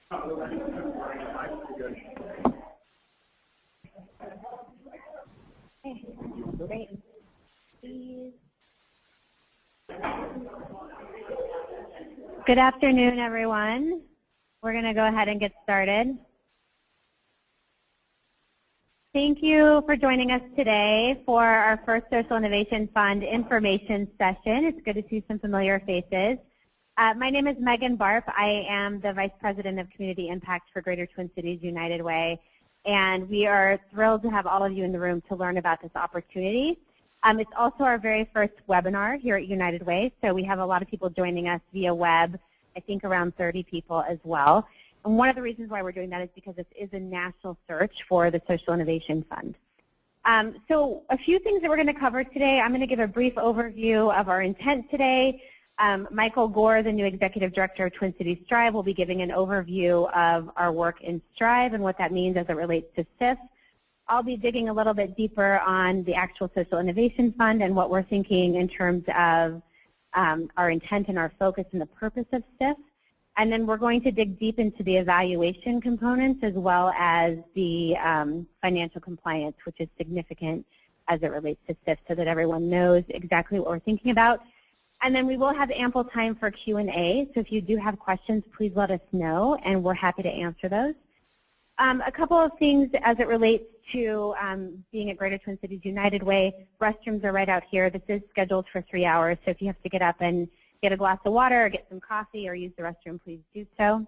Great. Good afternoon, everyone. We're going to go ahead and get started. Thank you for joining us today for our first Social Innovation Fund information session. It's good to see some familiar faces. My name is Megan Barp. I am the Vice President of Community Impact for Greater Twin Cities United Way, and we are thrilled to have all of you in the room to learn about this opportunity. It's also our very first webinar here at United Way, so we have a lot of people joining us via web, I think around 30 people as well. And one of the reasons why we're doing that is because this is a national search for the Social Innovation Fund. So a few things that we're going to cover today. I'm going to give a brief overview of our intent today. Michael Gore, the new Executive Director of Twin Cities Strive, will be giving an overview of our work in Strive and what that means as it relates to SIF. I'll be digging a little bit deeper on the actual Social Innovation Fund and what we're thinking in terms of our intent and our focus and the purpose of SIF. And then we're going to dig deep into the evaluation components as well as the financial compliance, which is significant as it relates to SIF, so that everyone knows exactly what we're thinking about. And then we will have ample time for Q&A, so if you do have questions, please let us know, and we're happy to answer those. A couple of things as it relates to being at Greater Twin Cities United Way. Restrooms are right out here. This is scheduled for 3 hours, so if you have to get up and get a glass of water or get some coffee or use the restroom, please do so.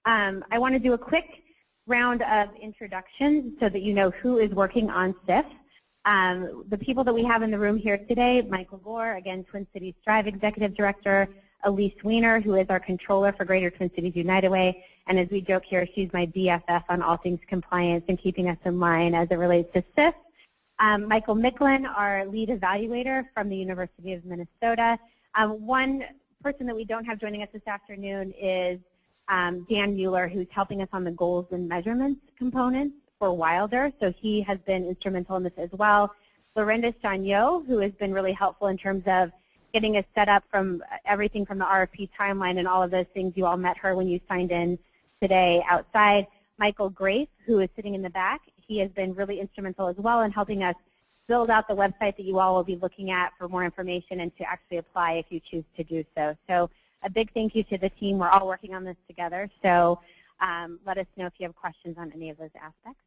I want to do a quick round of introductions so that you know who is working on SIF. The people that we have in the room here today: Michael Gore, again, Twin Cities Strive Executive Director; Elise Weiner, who is our Controller for Greater Twin Cities United Way, and as we joke here, she's my BFF on all things compliance and keeping us in line as it relates to SIF. Michael Micklin, our Lead Evaluator from the University of Minnesota. One person that we don't have joining us this afternoon is Dan Mueller, who's helping us on the goals and measurements components for Wilder, so he has been instrumental in this as well. Lorinda Chagnot, who has been really helpful in terms of getting us set up from everything from the RFP timeline and all of those things. You all met her when you signed in today outside. Michael Grace, who is sitting in the back, he has been really instrumental as well in helping us build out the website that you all will be looking at for more information and to actually apply if you choose to do so. So a big thank you to the team. We're all working on this together, so let us know if you have questions on any of those aspects.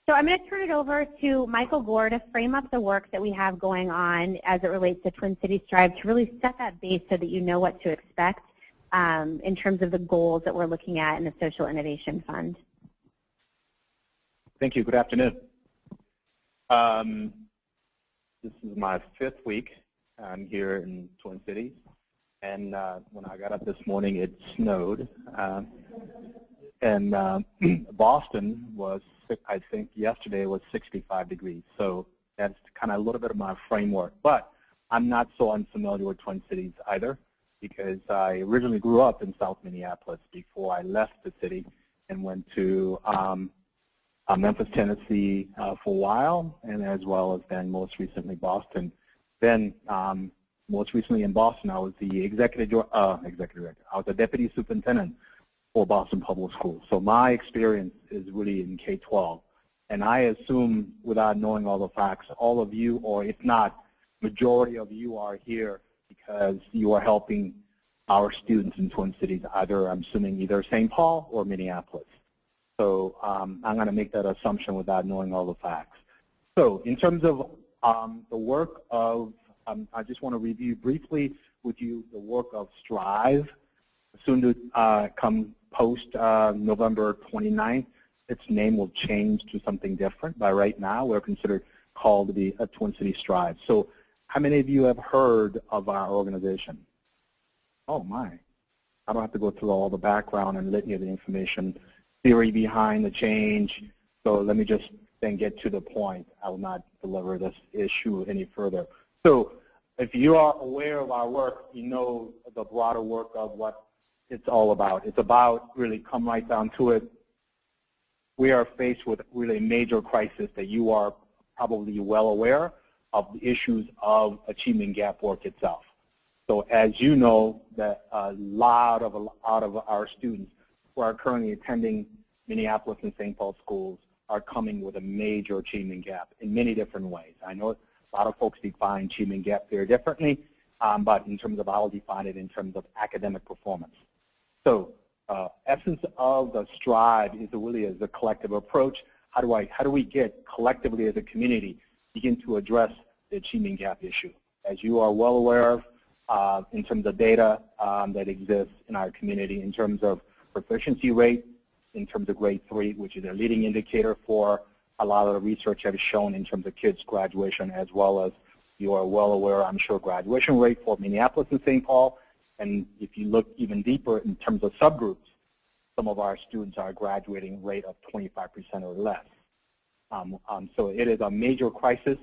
So I'm going to turn it over to Michael Gore to frame up the work that we have going on as it relates to Twin Cities Strive, to really set that base so that you know what to expect in terms of the goals that we're looking at in the Social Innovation Fund. Thank you. Good afternoon. This is my 5th week here in Twin Cities, and when I got up this morning, it snowed, and Boston was, I think yesterday was 65 degrees, so that's kind of a little bit of my framework. But I'm not so unfamiliar with Twin Cities either, because I originally grew up in South Minneapolis before I left the city and went to Memphis, Tennessee for a while, and as well as then most recently Boston. Then most recently in Boston, I was the executive director. I was the deputy superintendent for Boston Public Schools. So my experience is really in K-12. And I assume, without knowing all the facts, all of you, or if not, majority of you are here because you are helping our students in Twin Cities, I'm assuming either St. Paul or Minneapolis. So I'm going to make that assumption without knowing all the facts. So in terms of the work of, I just want to review briefly with you the work of Strive, soon to come post November 29th. Its name will change to something different, but right now we're considered called to be a Twin Cities Strive. So how many of you have heard of our organization? Oh my, I don't have to go through all the background and litany of the information, theory behind the change. So let me just then get to the point. I will not deliver this issue any further. So if you are aware of our work, you know the broader work of what it's all about. It's about, really come right down to it, we are faced with really a major crisis that you are probably well aware of, the issues of achievement gap work itself. So as you know, that a lot of our students who are currently attending Minneapolis and St. Paul schools are coming with a major achievement gap in many different ways. I know a lot of folks define achievement gap very differently, but in terms of I'll define it in terms of academic performance. So essence of the strive is really as a collective approach. How do we get collectively as a community begin to address the achievement gap issue? As you are well aware of, in terms of data that exists in our community, in terms of proficiency rate, in terms of grade 3, which is a leading indicator for a lot of the research has shown in terms of kids' graduation, as well as you are well aware, I'm sure, graduation rate for Minneapolis and St. Paul. And if you look even deeper in terms of subgroups, some of our students are graduating rate of 25% or less. So it is a major crisis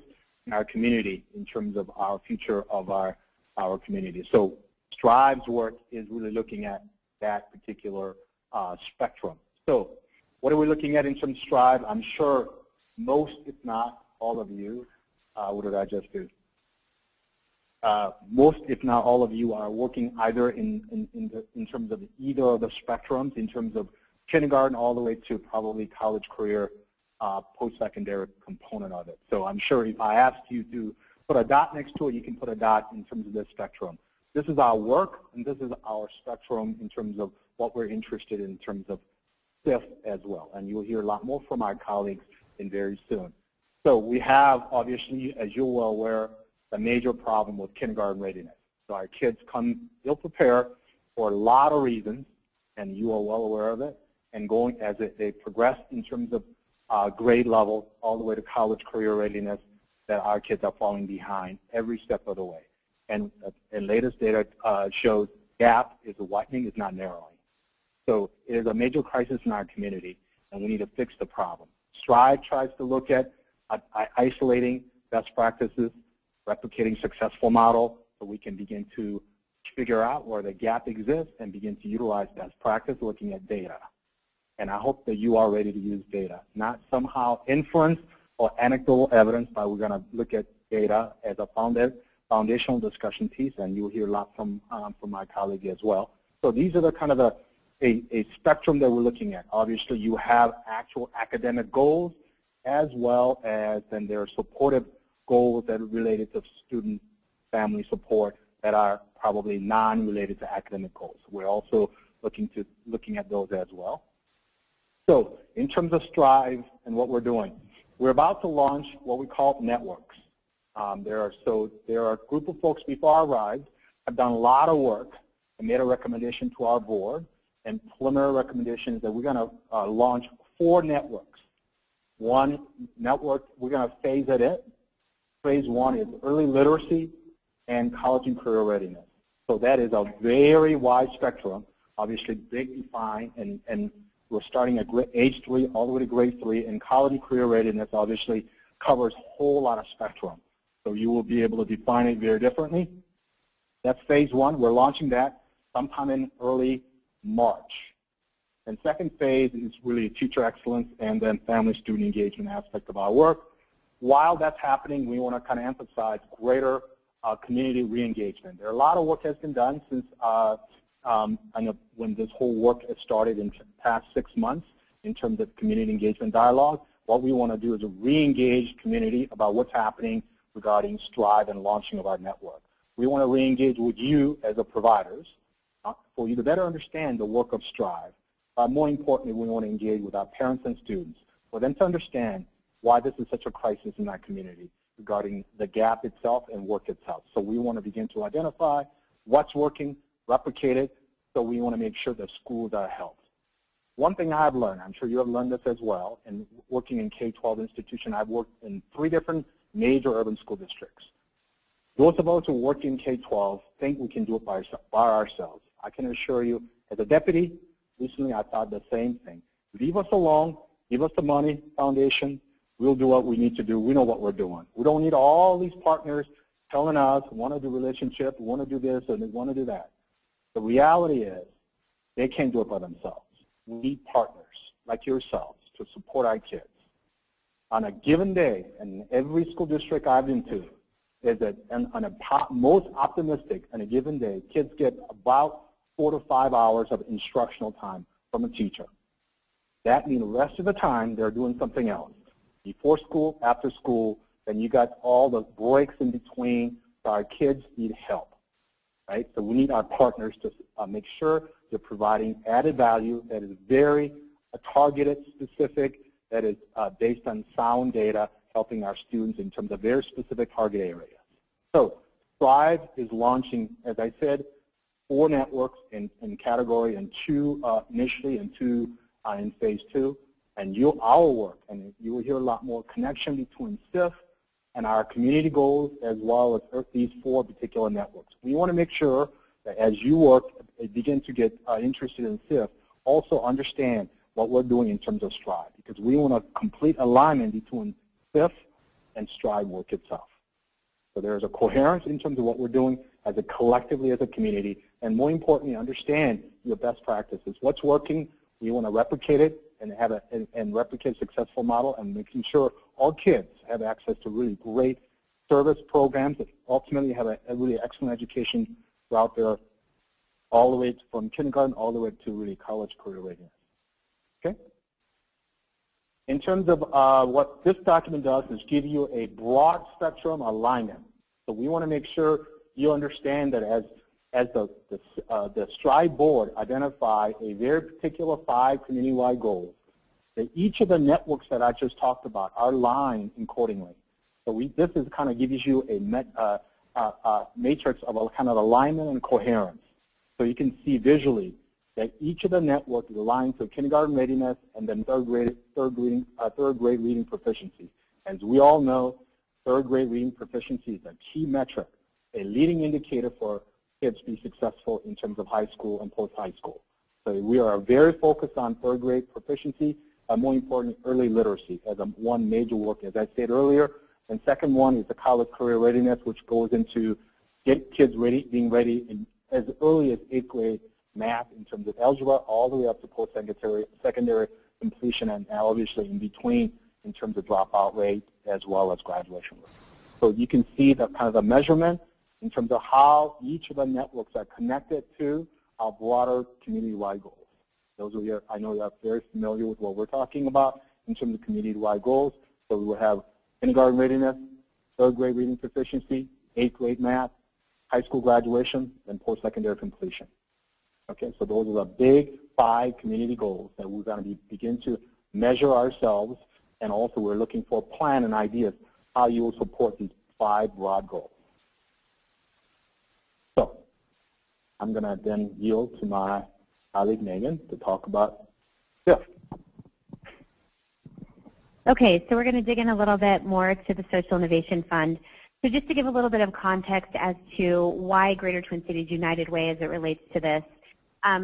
in our community in terms of our future of our community. So Strive's work is really looking at that particular spectrum. So what are we looking at in terms of Strive? I'm sure most, if not all of you, what did I just do? Most, if not all of you, are working either in terms of either of the spectrums, in terms of kindergarten all the way to probably college, career, post-secondary component of it. So I'm sure if I asked you to put a dot next to it, you can put a dot in terms of this spectrum. This is our work, and this is our spectrum in terms of what we're interested in terms of SIF as well. And you'll hear a lot more from our colleagues in very soon. So we have, obviously, as you're well aware, a major problem with kindergarten readiness. So our kids come ill-prepared for a lot of reasons, and you are well aware of it, and going as they progress in terms of grade level all the way to college career readiness, that our kids are falling behind every step of the way. And latest data shows gap is widening, is not narrowing. So it is a major crisis in our community, and we need to fix the problem. Strive tries to look at isolating best practices, replicating successful model, so we can begin to figure out where the gap exists and begin to utilize best practice looking at data. And I hope that you are ready to use data, not somehow inference or anecdotal evidence, but we're going to look at data as a foundational discussion piece, and you'll hear a lot from my colleague as well. So these are the kind of a spectrum that we're looking at. Obviously, you have actual academic goals, as well as then there are supportive goals that are related to student family support that are probably non-related to academic goals. We're also looking at those as well. So in terms of Strive and what we're doing, we're about to launch what we call networks. There are a group of folks before I arrived have done a lot of work and made a recommendation to our board, and preliminary recommendations that we're going to launch 4 networks. One network, we're going to phase it in. Phase 1 is early literacy and college and career readiness. So that is a very wide spectrum, obviously big defined, and we're starting at age 3 all the way to grade 3, and college and career readiness obviously covers a whole lot of spectrum. So you will be able to define it very differently. That's phase 1. We're launching that sometime in early March. And second phase is really teacher excellence and then family student engagement aspect of our work. While that's happening, we want to kind of emphasize greater community re-engagement. There are a lot of work has been done since I know when this whole work has started in the past 6 months in terms of community engagement dialogue. What we want to do is re-engage community about what's happening regarding Strive and launching of our network. We want to re-engage with you as the providers for you to better understand the work of Strive. But more importantly, we want to engage with our parents and students for them to understand why this is such a crisis in our community regarding the gap itself and work itself. So we want to begin to identify what's working, replicate it, so we want to make sure that schools are helped. One thing I've learned, I'm sure you have learned this as well, and working in K-12 institution, I've worked in 3 different major urban school districts. Those of us who work in K-12 think we can do it by ourselves. I can assure you, as a deputy, recently I thought the same thing. Leave us alone, give us the money, foundation, we'll do what we need to do. We know what we're doing. We don't need all these partners telling us, we want to do relationship, we want to do this, and we want to do that. The reality is, they can't do it by themselves. We need partners like yourselves to support our kids. On a given day, and every school district I've been to, is that on a most optimistic on a given day, kids get about 4 to 5 hours of instructional time from a teacher. That means the rest of the time they're doing something else. Before school, after school, then you got all the breaks in between, so our kids need help, right? So we need our partners to make sure they're providing added value that is very targeted, specific, that is based on sound data, helping our students in terms of very specific target areas. So Strive is launching, as I said, 4 networks in category, and 2 initially, and 2 in phase 2. And our work, and you will hear a lot more connection between SIF and our community goals, as well as these 4 particular networks. We want to make sure that as you work, begin to get interested in SIF, also understand what we're doing in terms of Strive, because we want a complete alignment between SIF and Strive work itself. So there's a coherence in terms of what we're doing as a collectively as a community, and more importantly, understand your best practices. What's working, we want to replicate it and have and replicate a successful model, and making sure all kids have access to really great service programs that ultimately have a really excellent education throughout their, all the way from kindergarten all the way to really college career readiness. Okay? In terms of what this document does is give you a broad spectrum alignment. So we want to make sure you understand that as the Strive board identify a very particular 5 community-wide goals, that each of the networks that I just talked about are aligned accordingly. So this is kind of gives you a matrix of a kind of alignment and coherence. So you can see visually that each of the networks is aligned to kindergarten readiness and then third grade reading proficiency. As we all know, third grade reading proficiency is a key metric, a leading indicator for kids to be successful in terms of high school and post-high school. So we are very focused on third grade proficiency, but more importantly, early literacy as one major work, as I said earlier. And second one is the college career readiness, which goes into get kids ready, being ready in as early as 8th grade math in terms of algebra, all the way up to post-secondary completion, and obviously in between in terms of dropout rate as well as graduation rate. So you can see the kind of the measurement in terms of how each of the networks are connected to our broader community-wide goals. Those of you, I know you're very familiar with what we're talking about in terms of community-wide goals. So we will have kindergarten readiness, third grade reading proficiency, 8th grade math, high school graduation, and post-secondary completion. Okay, so those are the big 5 community goals that we're going to begin to measure ourselves, and also we're looking for a plan and ideas how you will support these 5 broad goals. So I'm going to then yield to my colleague Megan to talk about SIF. Okay, so we're going to dig in a little bit more to the Social Innovation Fund. So just to give a little bit of context as to why Greater Twin Cities United Way as it relates to this,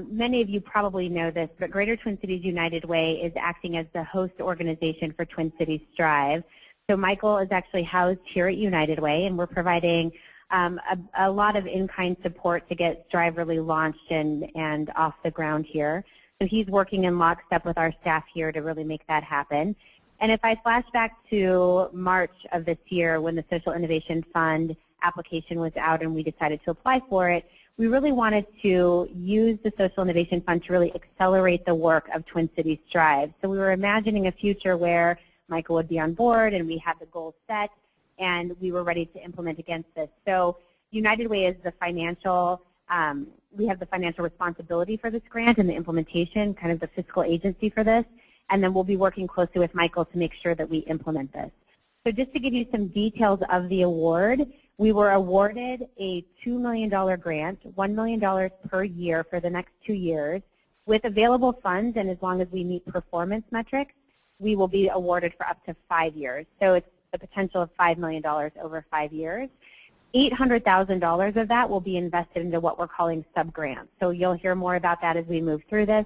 many of you probably know this, but Greater Twin Cities United Way is acting as the host organization for Twin Cities Strive. So Michael is actually housed here at United Way, and we're providing a lot of in-kind support to get Strive really launched and off the ground here. So he's working in lockstep with our staff here to really make that happen. And if I flash back to March of this year when the Social Innovation Fund application was out and we decided to apply for it, we really wanted to use the Social Innovation Fund to really accelerate the work of Twin Cities Strive. So we were imagining a future where Michael would be on board and we had the goals set and we were ready to implement against this. So United Way is the financial, we have the financial responsibility for this grant and the implementation, kind of the fiscal agency for this. And then we'll be working closely with Michael to make sure that we implement this. So just to give you some details of the award, we were awarded a $2 million grant, $1 million per year for the next 2 years. With available funds, and as long as we meet performance metrics, we will be awarded for up to 5 years. So it's the potential of $5 million over 5 years. $800,000 of that will be invested into what we're calling sub-grants. So you'll hear more about that as we move through this.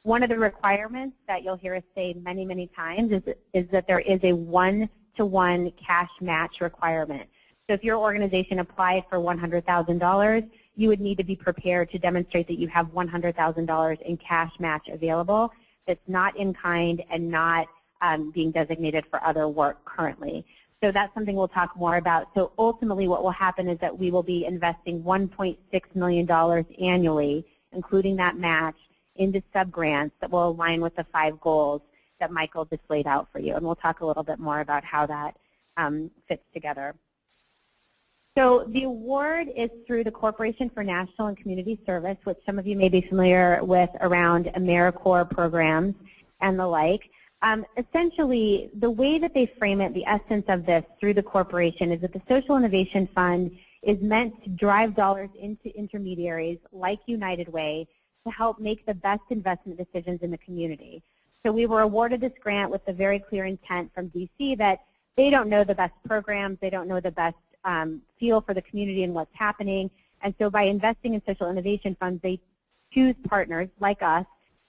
One of the requirements that you'll hear us say many, many times is that there is a 1-to-1 cash match requirement. So if your organization applied for $100,000, you would need to be prepared to demonstrate that you have $100,000 in cash match available that's not in kind and not being designated for other work currently. So that's something we'll talk more about. So ultimately what will happen is that we will be investing $1.6 million annually, including that match, into sub-grants that will align with the 5 goals that Michael just laid out for you. And we'll talk a little bit more about how that fits together. So the award is through the Corporation for National and Community Service, which some of you may be familiar with around AmeriCorps programs and the like. Essentially, the way that they frame it, the essence of this through the corporation, is that the Social Innovation Fund is meant to drive dollars into intermediaries like United Way to help make the best investment decisions in the community. So we were awarded this grant with the very clear intent from DC that they don't know the best programs, they don't know the best feel for the community and what's happening. And so by investing in social innovation funds, they choose partners like us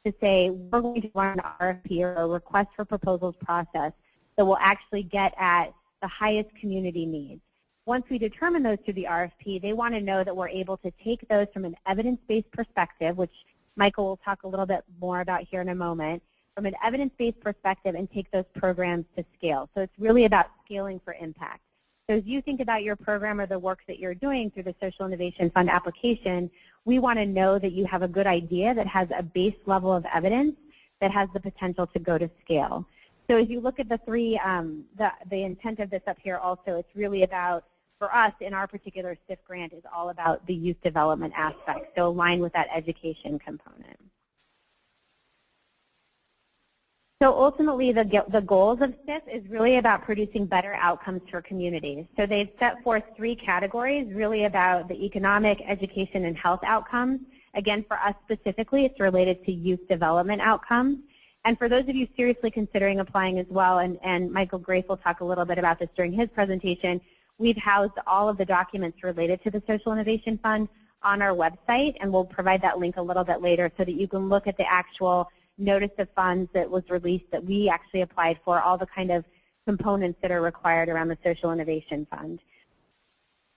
to say, we're going to run an RFP or a request for proposals process that will actually get at the highest community needs. Once we determine those through the RFP, they want to know that we're able to take those from an evidence-based perspective, which Michael will talk a little bit more about here in a moment, from an evidence-based perspective and take those programs to scale. So it's really about scaling for impact. So as you think about your program or the work that you're doing through the Social Innovation Fund application, we want to know that you have a good idea that has a base level of evidence that has the potential to go to scale. So as you look at the three, the intent of this up here also, it's really about, for us in our particular SIF grant, is all about the youth development aspect, so align with that education component. So ultimately, the goals of SIF is really about producing better outcomes for communities. So they've set forth 3 categories, really about the economic, education, and health outcomes. Again, for us specifically, it's related to youth development outcomes. And for those of you seriously considering applying as well, and Michael Grace will talk a little bit about this during his presentation, we've housed all of the documents related to the Social Innovation Fund on our website, and we'll provide that link a little bit later so that you can look at the actual notice of funds that was released that we actually applied for, all the kind of components that are required around the Social Innovation Fund.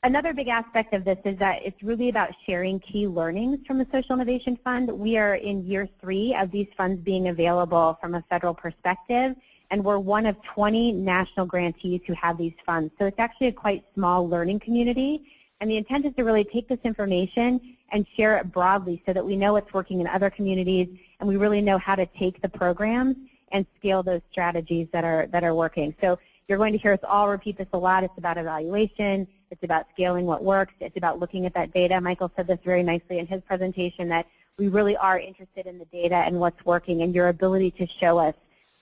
Another big aspect of this is that it's really about sharing key learnings from the Social Innovation Fund. We are in year 3 of these funds being available from a federal perspective, and we're one of 20 national grantees who have these funds. So it's actually a quite small learning community, and the intent is to really take this information and share it broadly so that we know what's working in other communities, and we really know how to take the programs and scale those strategies that are working. So you're going to hear us all repeat this a lot. It's about evaluation. It's about scaling what works. It's about looking at that data. Michael said this very nicely in his presentation, that we really are interested in the data and what's working and your ability to show us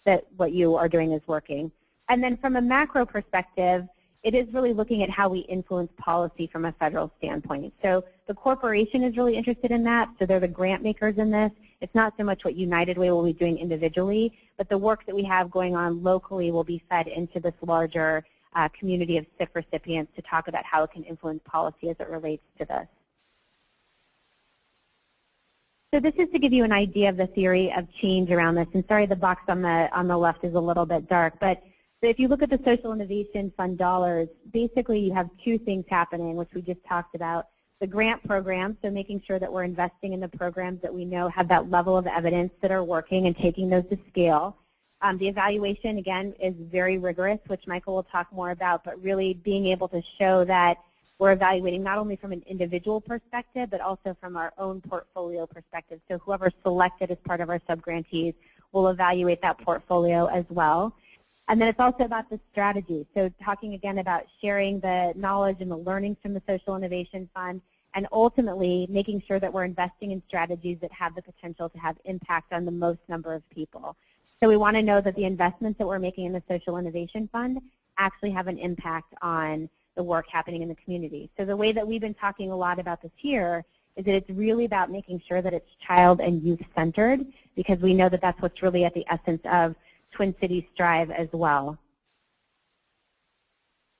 that what you are doing is working. And then from a macro perspective, it is really looking at how we influence policy from a federal standpoint. So the corporation is really interested in that, so they're the grant makers in this. It's not so much what United Way will be doing individually, but the work that we have going on locally will be fed into this larger community of SIF recipients to talk about how it can influence policy as it relates to this. So this is to give you an idea of the theory of change around this. And sorry, the box on the left is a little bit dark, but so if you look at the Social Innovation Fund dollars, basically you have 2 things happening, which we just talked about. The grant program, so making sure that we're investing in the programs that we know have that level of evidence that are working and taking those to scale. The evaluation, again, is very rigorous, which Michael will talk more about, but really being able to show that we're evaluating not only from an individual perspective, but also from our own portfolio perspective. So whoever's selected as part of our subgrantees will evaluate that portfolio as well. And then it's also about the strategy. So talking again about sharing the knowledge and the learnings from the Social Innovation Fund, and ultimately making sure that we're investing in strategies that have the potential to have impact on the most number of people. So we want to know that the investments that we're making in the Social Innovation Fund actually have an impact on the work happening in the community. So the way that we've been talking a lot about this here is that it's really about making sure that it's child and youth centered, because we know that that's what's really at the essence of Twin Cities Strive as well.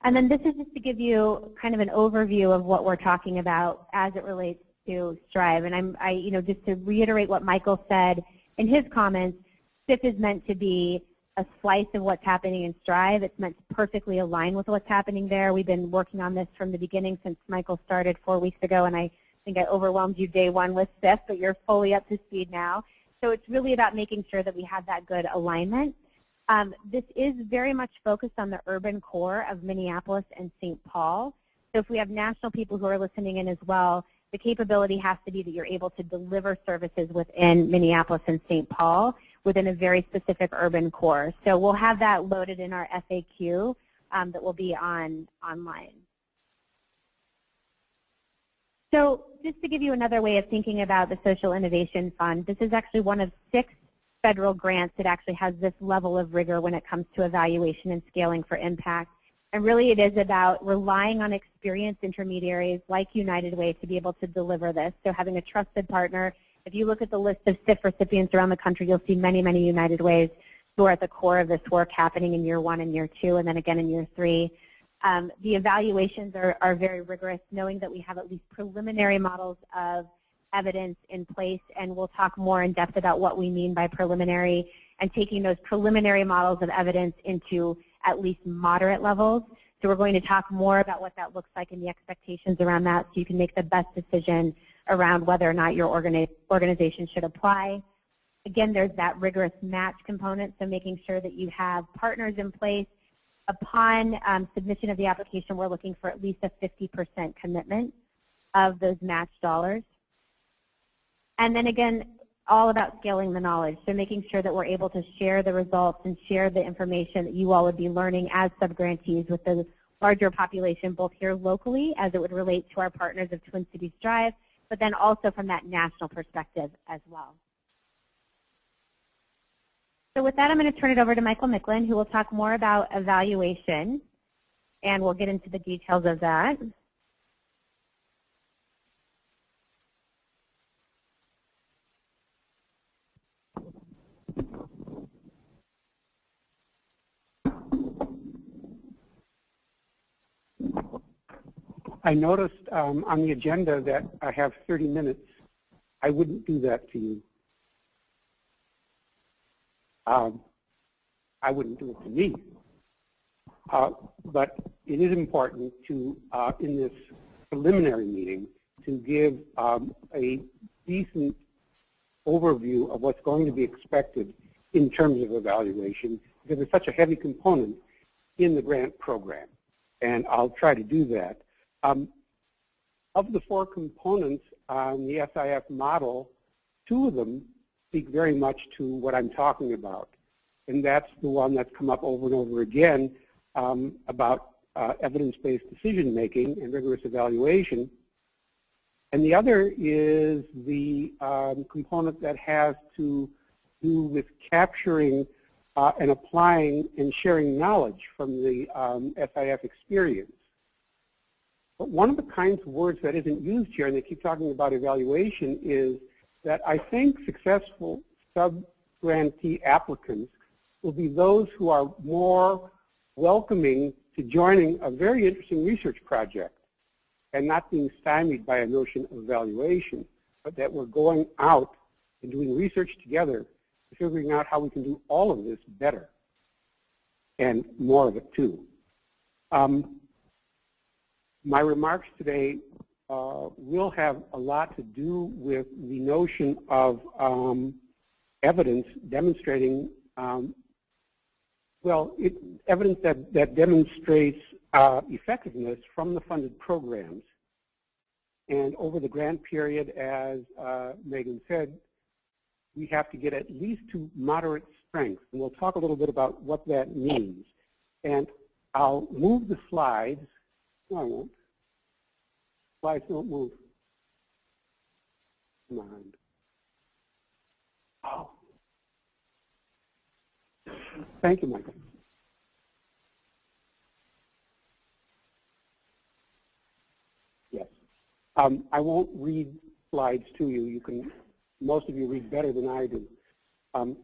And then this is just to give you kind of an overview of what we're talking about as it relates to Strive. And just to reiterate what Michael said in his comments, SIF is meant to be a slice of what's happening in Strive. It's meant to perfectly align with what's happening there. We've been working on this from the beginning since Michael started 4 weeks ago, and I think I overwhelmed you day 1 with SIF, but you're fully up to speed now. So it's really about making sure that we have that good alignment. This is very much focused on the urban core of Minneapolis and St. Paul. So if we have national people who are listening in as well, The capability has to be that you're able to deliver services within Minneapolis and St. Paul within a very specific urban core. So we'll have that loaded in our FAQ that will be online. So just to give you another way of thinking about the Social Innovation Fund, this is actually one of 6 federal grants that actually has this level of rigor when it comes to evaluation and scaling for impact. And really it is about relying on experienced intermediaries like United Way to be able to deliver this. So having a trusted partner. If you look at the list of SIF recipients around the country, you'll see many, many United Ways who are at the core of this work happening in year 1 and year 2, and then again in year 3. The evaluations are very rigorous, knowing that we have at least preliminary models of evidence in place, and we'll talk more in depth about what we mean by preliminary and taking those preliminary models of evidence into at least moderate levels. So we're going to talk more about what that looks like and the expectations around that so you can make the best decision around whether or not your organization should apply. Again, there's that rigorous match component, so making sure that you have partners in place. Upon submission of the application, we're looking for at least a 50% commitment of those matched dollars. And then again, all about scaling the knowledge, so making sure that we're able to share the results and share the information that you all would be learning as subgrantees with the larger population, both here locally as it would relate to our partners of Twin Cities Drive, but then also from that national perspective as well. So with that, I'm going to turn it over to Michael Micklin, who will talk more about evaluation, and we'll get into the details of that. I noticed on the agenda that I have 30 minutes. I wouldn't do that to you. I wouldn't do it to me. But it is important to, in this preliminary meeting, to give a decent overview of what's going to be expected in terms of evaluation, because it's such a heavy component in the grant program. And I'll try to do that. Of the 4 components on the SIF model, 2 of them speak very much to what I'm talking about. And that's the one that's come up over and over again about evidence-based decision-making and rigorous evaluation. And the other is the component that has to do with capturing and applying and sharing knowledge from the SIF experience. But one of the kinds of words that isn't used here, and they keep talking about evaluation, is that I think successful sub-grantee applicants will be those who are more welcoming to joining a very interesting research project and not being stymied by a notion of evaluation, but that we're going out and doing research together, figuring out how we can do all of this better and more of it too. My remarks today will have a lot to do with the notion of evidence demonstrating, evidence that demonstrates effectiveness from the funded programs. And over the grant period, as Megan said, we have to get at least to moderate strength. And we'll talk a little bit about what that means. And I'll move the slides. No, I won't. Slides don't move. Come on. Oh. Thank you, Michael. Yes. I won't read slides to you. You can, most of you read better than I do. I'm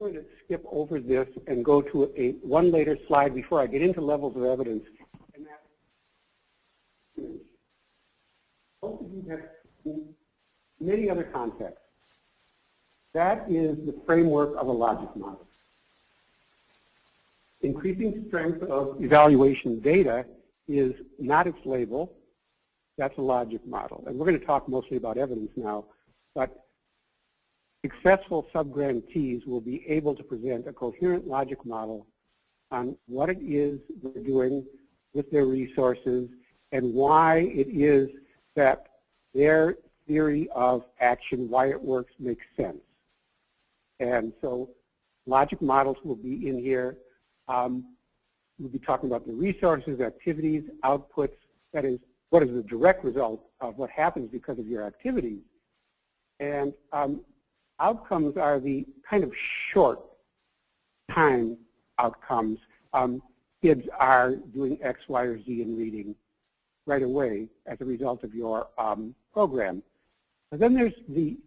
going to skip over this and go to one later slide before I get into levels of evidence. And that, both of you have many other contexts. That is the framework of a logic model. Increasing strength of evaluation data is not its label. That's a logic model. And we're going to talk mostly about evidence now, but successful subgrantees will be able to present a coherent logic model on what it is we're doing, with their resources and why it is that their theory of action, why it works, makes sense. And so logic models will be in here. We'll be talking about the resources, activities, outputs. That is, what is the direct result of what happens because of your activities. And outcomes are the kind of short time outcomes. Kids are doing X, Y, or Z in reading right away as a result of your program. And then there's the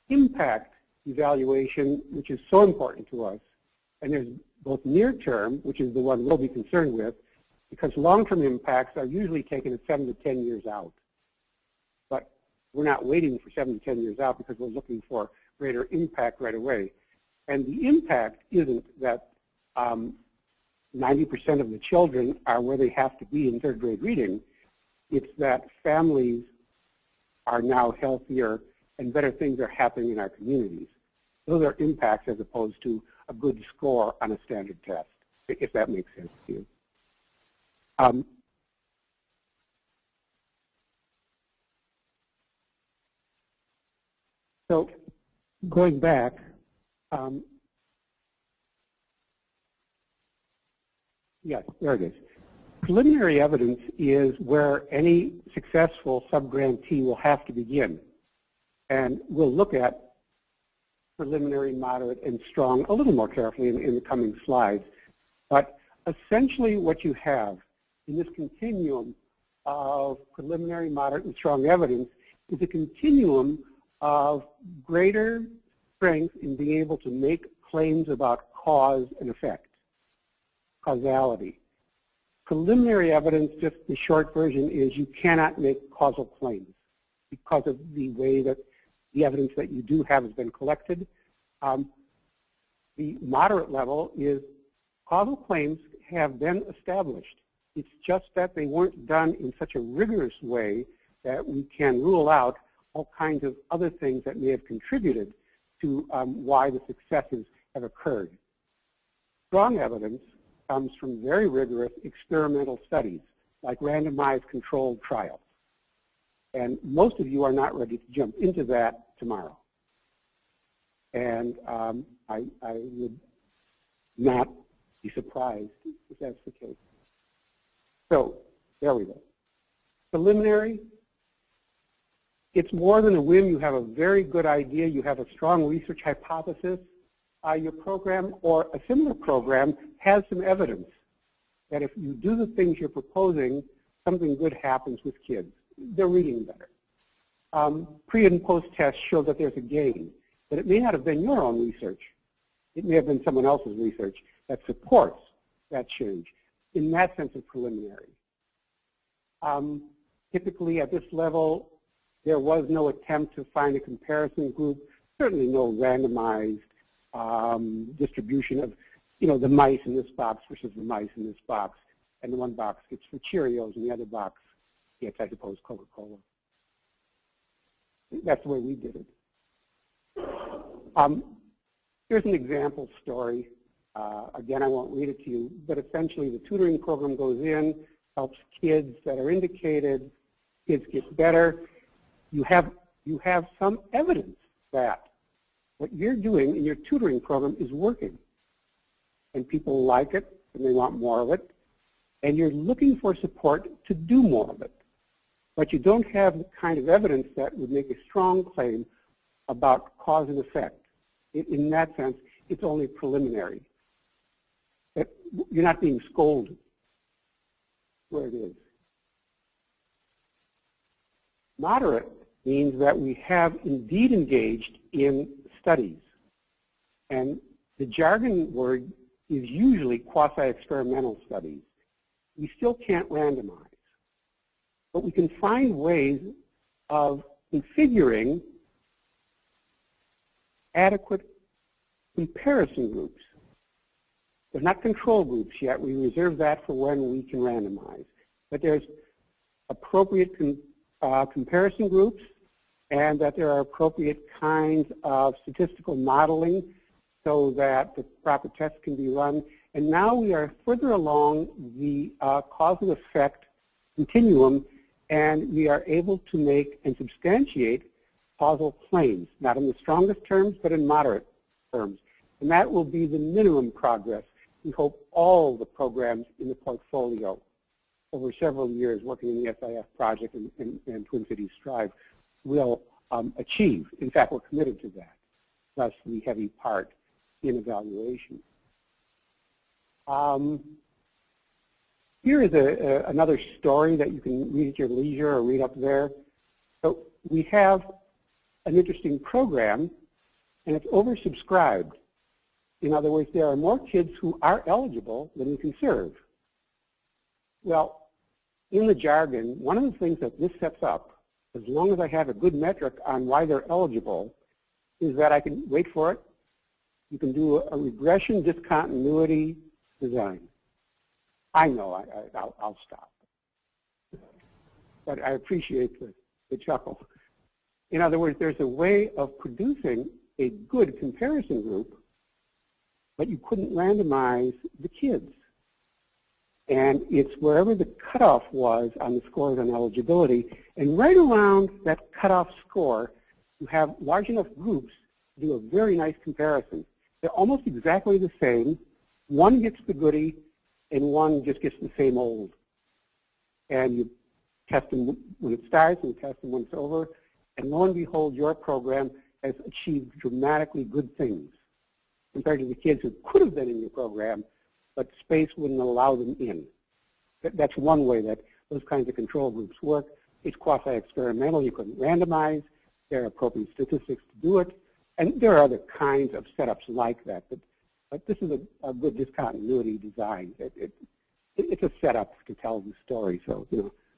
impact evaluation, which is so important to us. And there's both near term, which is the one we'll be concerned with, because long-term impacts are usually taken at 7 to 10 years out. But we're not waiting for 7 to 10 years out because we're looking for greater impact right away. And the impact isn't that 90% of the children are where they have to be in third grade reading. It's that families are now healthier and better things are happening in our communities. Those are impacts as opposed to a good score on a standard test, if that makes sense to you. So going back, yes, there it is. Preliminary evidence is where any successful subgrantee will have to begin. And we'll look at preliminary, moderate, and strong a little more carefully in the coming slides. But essentially what you have in this continuum of preliminary, moderate, and strong evidence is a continuum of greater strength in being able to make claims about cause and effect, causality. Preliminary evidence, just the short version, is you cannot make causal claims because of the way that the evidence that you do have has been collected. The moderate level is causal claims have been established. It's just that they weren't done in such a rigorous way that we can rule out all kinds of other things that may have contributed to why the successes have occurred. Strong evidence comes from very rigorous experimental studies, like randomized controlled trials. And most of you are not ready to jump into that tomorrow. And I would not be surprised if that's the case. So there we go. Preliminary, it's more than a whim. You have a very good idea. You have a strong research hypothesis. Your program or a similar program has some evidence that if you do the things you're proposing, something good happens with kids. They're reading better. Pre- and post-tests show that there's a gain, but it may not have been your own research. It may have been someone else's research that supports that change. In that sense, of preliminary. Typically, at this level, there was no attempt to find a comparison group, certainly no randomized distribution of, the mice in this box versus the mice in this box, and the one box gets for Cheerios and the other box gets, I suppose, Coca-Cola. That's the way we did it. Here's an example story. Again, I won't read it to you, but essentially the tutoring program goes in, helps kids that are indicated, kids get better. You have some evidence that what you're doing in your tutoring program is working. And people like it, and they want more of it. And you're looking for support to do more of it. But you don't have the kind of evidence that would make a strong claim about cause and effect. In that sense, it's only preliminary. You're not being scolded where it is. Moderate means that we have indeed engaged in studies. And the jargon word is usually quasi-experimental studies. We still can't randomize. But we can find ways of configuring adequate comparison groups. They're not control groups yet. We reserve that for when we can randomize. But there's appropriate comparison groups, and that there are appropriate kinds of statistical modeling so that the proper tests can be run, And now we are further along the cause and effect continuum, and we are able to make and substantiate causal claims, not in the strongest terms, but in moderate terms. And that will be the minimum progress we hope all the programs in the portfolio over several years working in the SIF project and Twin Cities Strive will achieve. In fact, we're committed to that. That's the heavy part in evaluation. Here is another story that you can read at your leisure or read up there. So we have an interesting program, and it's oversubscribed. In other words, there are more kids who are eligible than we can serve. Well, in the jargon, one of the things that this sets up, as long as I have a good metric on why they're eligible, is that I can, wait for it, you can do a regression discontinuity design. I know I'll stop. But I appreciate the chuckle. In other words, there's a way of producing a good comparison group, but you couldn't randomize the kids. And it's wherever the cutoff was on the scores on eligibility, and right around that cutoff score, you have large enough groups to do a very nice comparison. They're almost exactly the same. One gets the goodie, and one just gets the same old. And you test them when it starts, and you test them when it's over, and lo and behold, your program has achieved dramatically good things compared to the kids who could have been in your program, but space wouldn't allow them in. That's one way that those kinds of control groups work. It's quasi-experimental. You couldn't randomize. There are appropriate statistics to do it. And there are other kinds of setups like that. But this is a good discontinuity design. It's a setup to tell the story. So,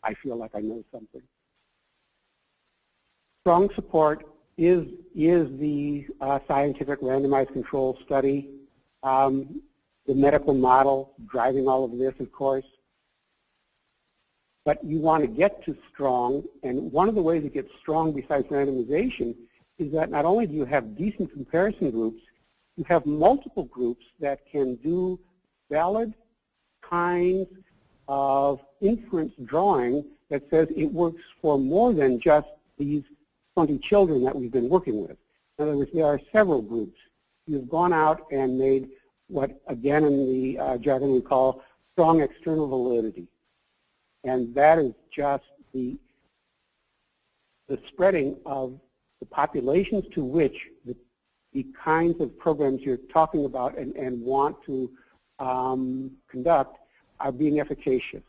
I feel like I know something. Strong support is the scientific randomized control study. The medical model driving all of this, of course. But you want to get to strong, and one of the ways it gets strong besides randomization is that not only do you have decent comparison groups, you have multiple groups that can do valid kinds of inference drawing that says it works for more than just these 20 children that we've been working with. In other words, there are several groups. You've gone out and made what, again, in the jargon we call strong external validity. And that is just the spreading of the populations to which the kinds of programs you're talking about and want to conduct are being efficacious.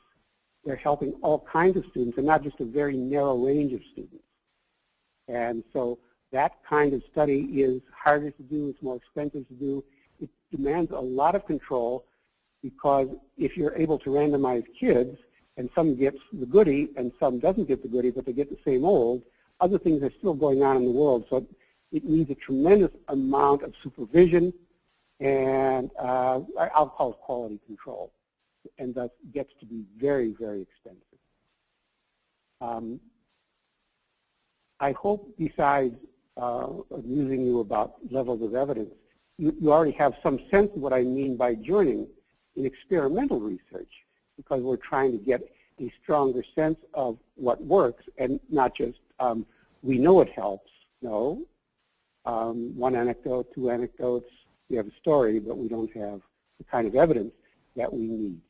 They're helping all kinds of students and not just a very narrow range of students. And so that kind of study is harder to do, it's more expensive to do. It demands a lot of control because if you're able to randomize kids and some gets the goodie and some doesn't get the goodie, but they get the same old, other things are still going on in the world. So it needs a tremendous amount of supervision and I'll call it quality control, and thus gets to be very, very expensive. I hope besides amusing you about levels of evidence, you already have some sense of what I mean by joining in experimental research, because we're trying to get a stronger sense of what works and not just we know it helps. No, one anecdote, two anecdotes, we have a story, but we don't have the kind of evidence that we need.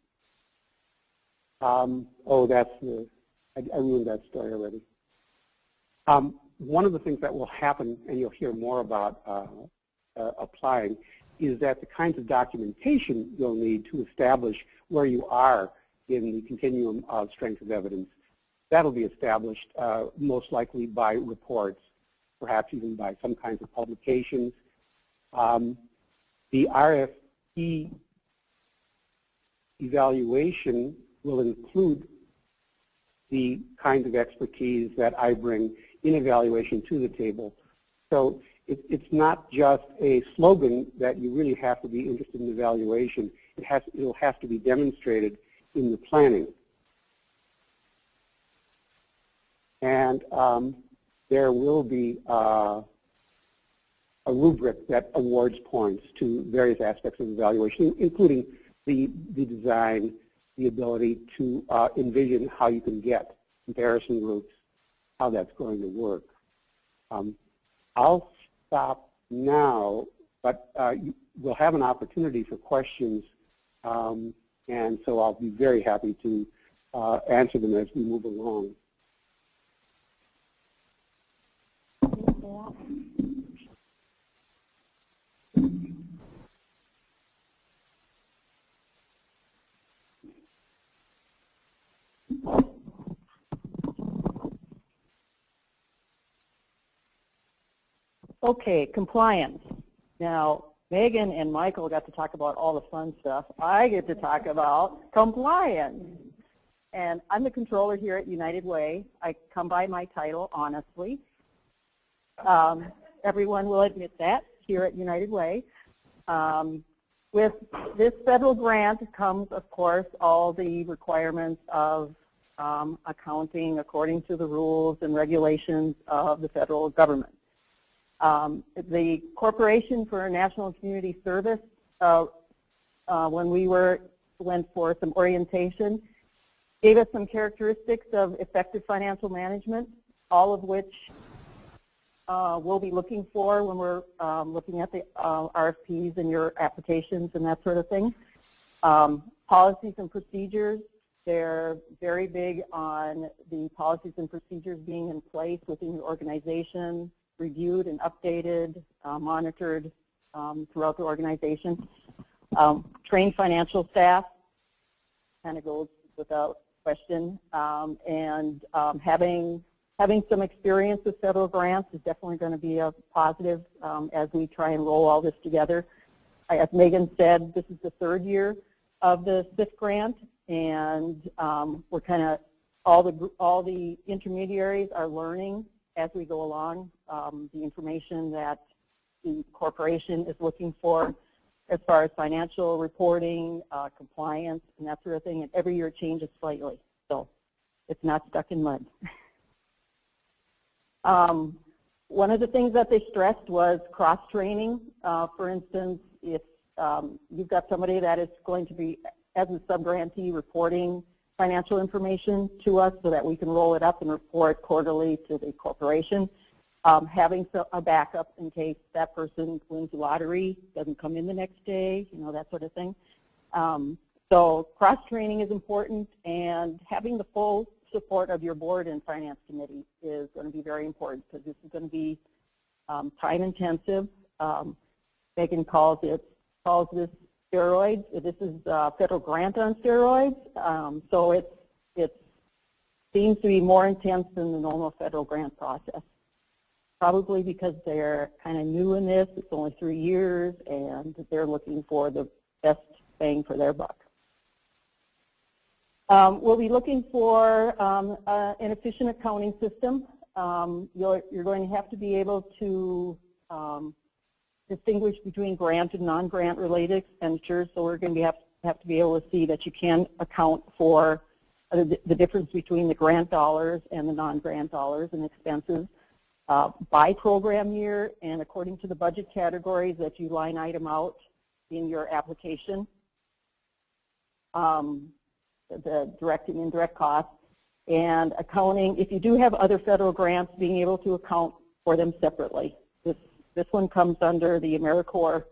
Oh, that's I ruined that story already. One of the things that will happen, and you'll hear more about applying, is that the kinds of documentation you'll need to establish where you are in the continuum of strength of evidence, that'll be established most likely by reports, perhaps even by some kinds of publications. The RFP evaluation will include the kind of expertise that I bring in evaluation to the table. So it's not just a slogan that you really have to be interested in evaluation. It'll have to be demonstrated in the planning. And there will be a rubric that awards points to various aspects of evaluation, including the design, the ability to envision how you can get comparison groups, how that's going to work. I'll stop now, but we'll have an opportunity for questions, and so I'll be very happy to answer them as we move along. Okay, compliance. Now, Megan and Michael got to talk about all the fun stuff. I get to talk about compliance. And I'm the controller here at United Way. I come by my title honestly. Everyone will admit that here at United Way. With this federal grant comes, of course, all the requirements of accounting according to the rules and regulations of the federal government. The Corporation for National Community Service, when we went for some orientation, gave us some characteristics of effective financial management, all of which we'll be looking for when we're looking at the RFPs and your applications and that sort of thing. Policies and procedures, they're very big on the policies and procedures being in place within your organization, reviewed and updated, monitored throughout the organization. Trained financial staff kind of goes without question, and having some experience with federal grants is definitely going to be a positive as we try and roll all this together. As Megan said, this is the third year of the SIF grant, and we're kind of all the intermediaries are learning as we go along the information that the corporation is looking for as far as financial reporting, compliance, and that sort of thing. And every year it changes slightly, so it's not stuck in mud. One of the things that they stressed was cross-training. For instance, if you've got somebody that is going to be, as a sub-grantee, reporting financial information to us so that we can roll it up and report quarterly to the corporation, having a backup in case that person wins the lottery, doesn't come in the next day, you know, that sort of thing. So cross-training is important, and having the full support of your board and finance committee is going to be very important, because this is going to be time-intensive. Megan calls this steroids. This is a federal grant on steroids, so it seems to be more intense than the normal federal grant process. Probably because they're kind of new in this. It's only 3 years, and they're looking for the best bang for their buck. We'll be looking for an efficient accounting system. You're going to have to be able to distinguish between grant and non-grant related expenditures, so we're going to have to be able to see that you can account for the difference between the grant dollars and the non-grant dollars and expenses by program year and according to the budget categories that you line item out in your application. The direct and indirect costs, and accounting, if you do have other federal grants, being able to account for them separately. This one comes under the AmeriCorps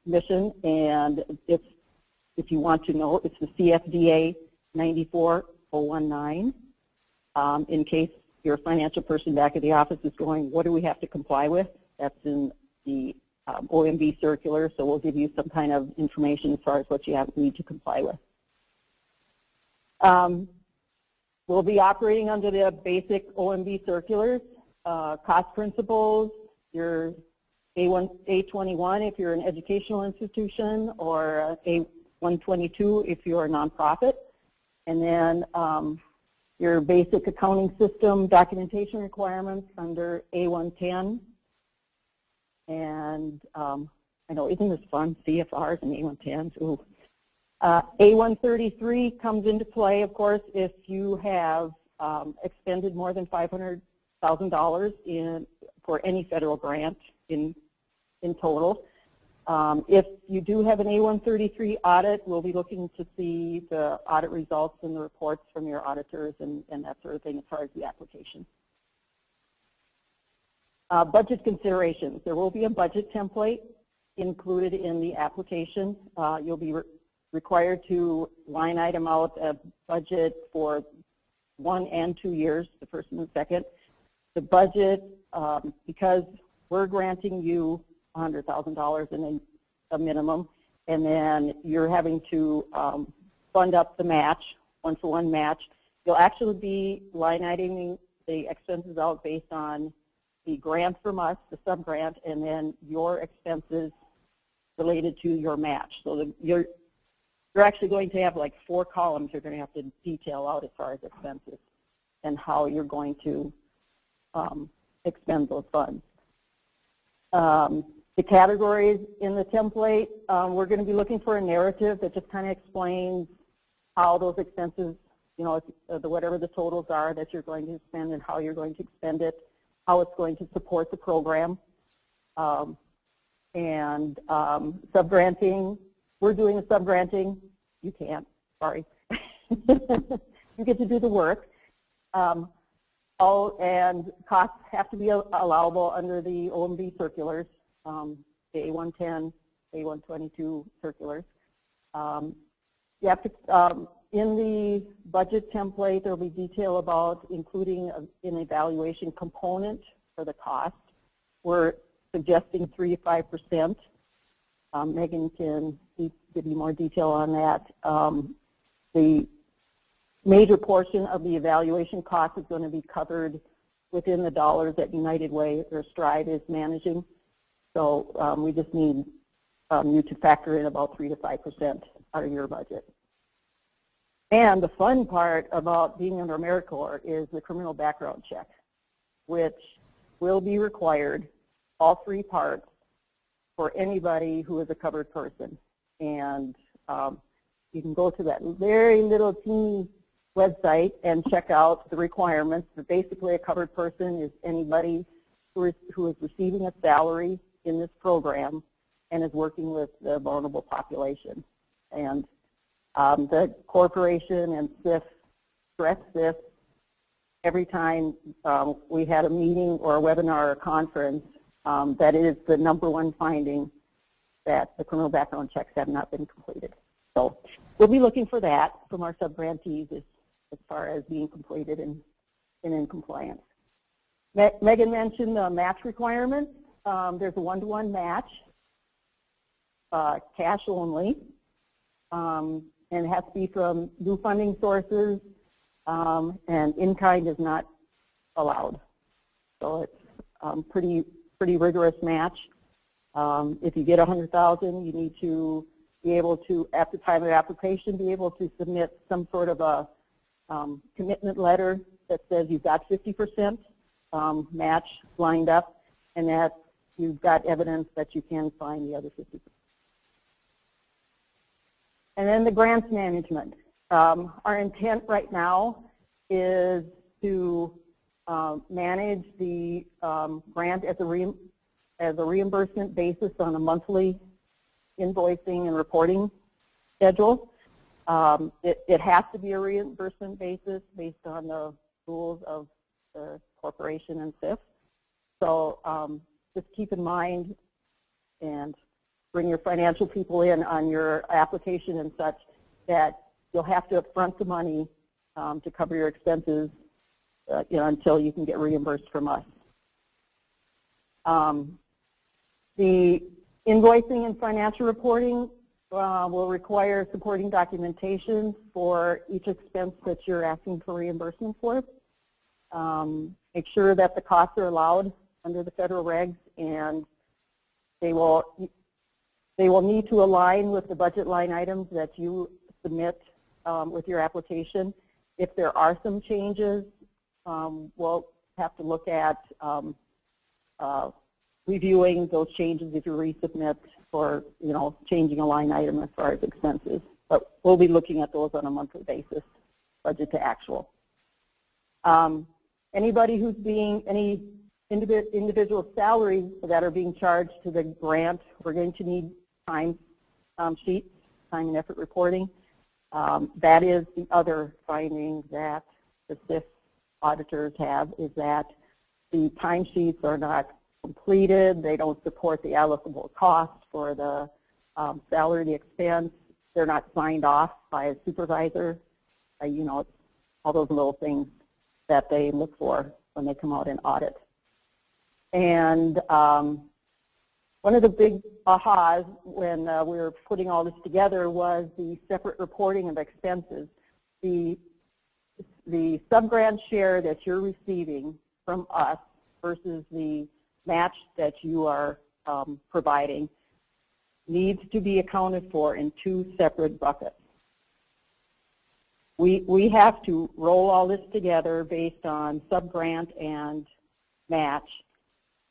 mission, and if you want to know, it's the CFDA 94019. In case your financial person back at the office is going, what do we have to comply with? That's in the OMB circular, so we'll give you some kind of information as far as what you need to comply with. We'll be operating under the basic OMB circulars, cost principles, your A21 if you're an educational institution, or A122 if you're a nonprofit, and then your basic accounting system documentation requirements under A110. And I know, isn't this fun, CFRs and A110s? Ooh. A133 comes into play, of course, if you have expended more than $500,000 for any federal grant in total. If you do have an A133 audit, we'll be looking to see the audit results and the reports from your auditors and that sort of thing as far as the application. Budget considerations. There will be a budget template included in the application. You'll be required to line item out a budget for 1 and 2 years, the first and the second. The budget, because we're granting you $100,000 in a minimum, and then you're having to fund up the match, one-for-one match. You'll actually be line iteming the expenses out based on the grant from us, the sub-grant, and then your expenses related to your match. So you're actually going to have like 4 columns you're going to have to detail out as far as expenses and how you're going to expend those funds. The categories in the template, we're going to be looking for a narrative that just kind of explains how those expenses, you know, whatever the totals are that you're going to spend and how you're going to expend it, how it's going to support the program. Sub-granting, we're doing the sub-granting. You can't, sorry. You get to do the work. And costs have to be allowable under the OMB circulars, the A110, A122 circulars. You have to, in the budget template, there will be detail about including an evaluation component for the cost. We're suggesting 3 to 5%. Megan can give you more detail on that. The major portion of the evaluation cost is going to be covered within the dollars that United Way or Stride is managing. So we just need you to factor in about 3 to 5% out of your budget. And the fun part about being under AmeriCorps is the criminal background check, which will be required, all 3 parts, for anybody who is a covered person. And you can go to that very little teeny website and check out the requirements. But basically, a covered person is anybody who is receiving a salary in this program and is working with the vulnerable population. And the corporation and SIF stress this every time we had a meeting or a webinar or a conference, that it is the #1 finding that the criminal background checks have not been completed. So we'll be looking for that from our sub-grantees as far as being completed and in compliance. Megan mentioned the match requirements. There's a 1-to-1 match, cash only, and it has to be from new funding sources, and in-kind is not allowed. So it's pretty rigorous match. If you get $100,000, you need to be able to, at the time of application, be able to submit some sort of a commitment letter that says you've got 50% match lined up, and that you've got evidence that you can find the other 50%. And then the grants management. Our intent right now is to manage the grant as a reimbursement basis on a monthly invoicing and reporting schedule. It has to be a reimbursement basis based on the rules of the corporation and SIF. So just keep in mind and bring your financial people in on your application and such that you'll have to upfront the money to cover your expenses until you can get reimbursed from us. The invoicing and financial reporting will require supporting documentation for each expense that you're asking for reimbursement for. Make sure that the costs are allowed under the federal regs, and they will need to align with the budget line items that you submit with your application. If there are some changes, we'll have to look at reviewing those changes if you resubmit for, changing a line item as far as expenses. But we'll be looking at those on a monthly basis, budget to actual. Anybody who's any individual salaries that are being charged to the grant we're going to need time sheets, time and effort reporting. That is the other finding that the SIF auditors have, is that the timesheets are not completed. They don't support the allocable cost for the salary, the expense. They're not signed off by a supervisor. You know, all those little things that they look for when they come out and audit. And one of the big ahas when we were putting all this together was the separate reporting of expenses. The sub-grant share that you're receiving from us versus the match that you are providing needs to be accounted for in two separate buckets. We have to roll all this together based on sub-grant and match,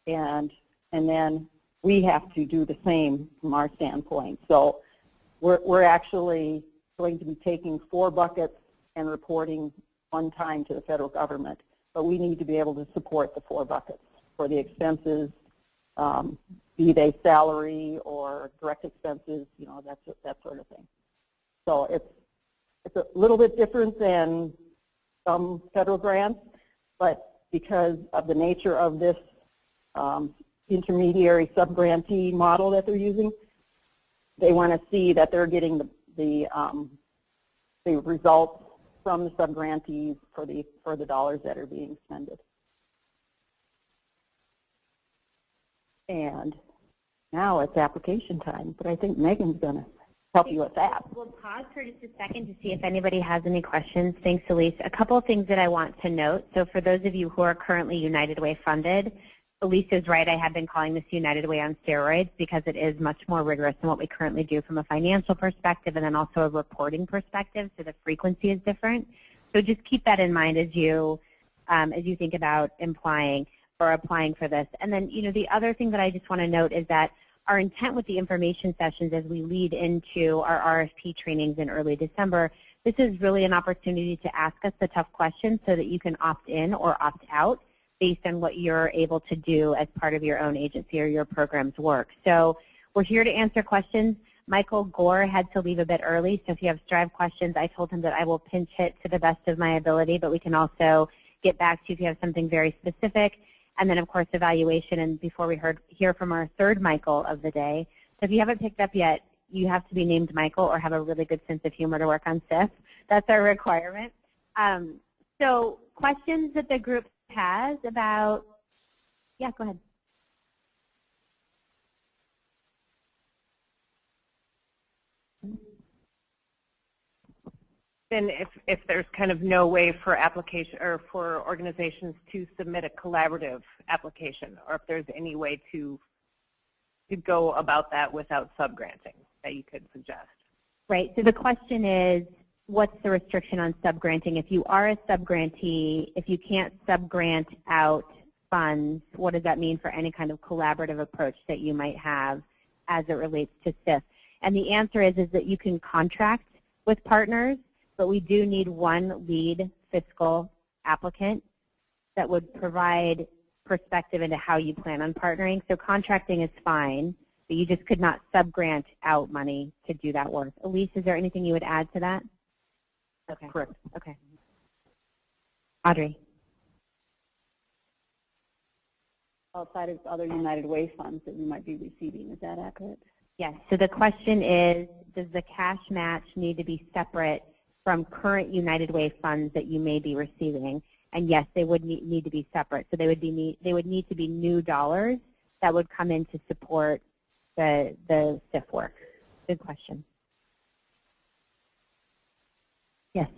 and then we have to do the same from our standpoint. So we're actually going to be taking 4 buckets and reporting one time to the federal government, but we need to be able to support the 4 buckets for the expenses, be they salary or direct expenses, you know, that sort of thing. So it's a little bit different than some federal grants, but because of the nature of this intermediary sub-grantee model that they're using, they want to see that they're getting the results from the sub-grantees for the dollars that are being expended. And now it's application time, but I think Megan's going to help you with that. We'll pause for just a second to see if anybody has any questions. Thanks, Elise. A couple of things that I want to note. So for those of you who are currently United Way funded, Elise is right. I have been calling this United Way on steroids because it is much more rigorous than what we currently do from a financial perspective and then also a reporting perspective, so the frequency is different. So just keep that in mind as you think about applying for this. And then, you know, the other thing that I just want to note is that our intent with the information sessions as we lead into our RFP trainings in early December, this is really an opportunity to ask us the tough questions so that you can opt in or opt out based on what you're able to do as part of your own agency or your program's work. So we're here to answer questions. Michael Gore had to leave a bit early, so if you have Strive questions, I told him that I will pinch hit to the best of my ability, but we can also get back to you if you have something very specific. And then, of course, evaluation, and before we hear from our third Michael of the day. So if you haven't picked up yet, you have to be named Michael or have a really good sense of humor to work on SIF. That's our requirement. So questions that the group has about, yeah, go ahead. Then if there's kind of no way for application or for organizations to submit a collaborative application, or if there's any way to go about that without subgranting that you could suggest. Right. So the question is, what's the restriction on subgranting? If you are a subgrantee, if you can't subgrant out funds, what does that mean for any kind of collaborative approach that you might have as it relates to SIF? And the answer is that you can contract with partners, but we do need one lead fiscal applicant that would provide perspective into how you plan on partnering. So contracting is fine, but you just could not subgrant out money to do that work. Elise, is there anything you would add to that? Okay. Correct. Okay. Audrey. Outside of other United Way funds that you might be receiving, is that accurate? Yes. So the question is, does the cash match need to be separate from current United Way funds that you may be receiving? And yes, they would need to be separate. So they would need to be new dollars that would come in to support the SIF work. Good question. Yes.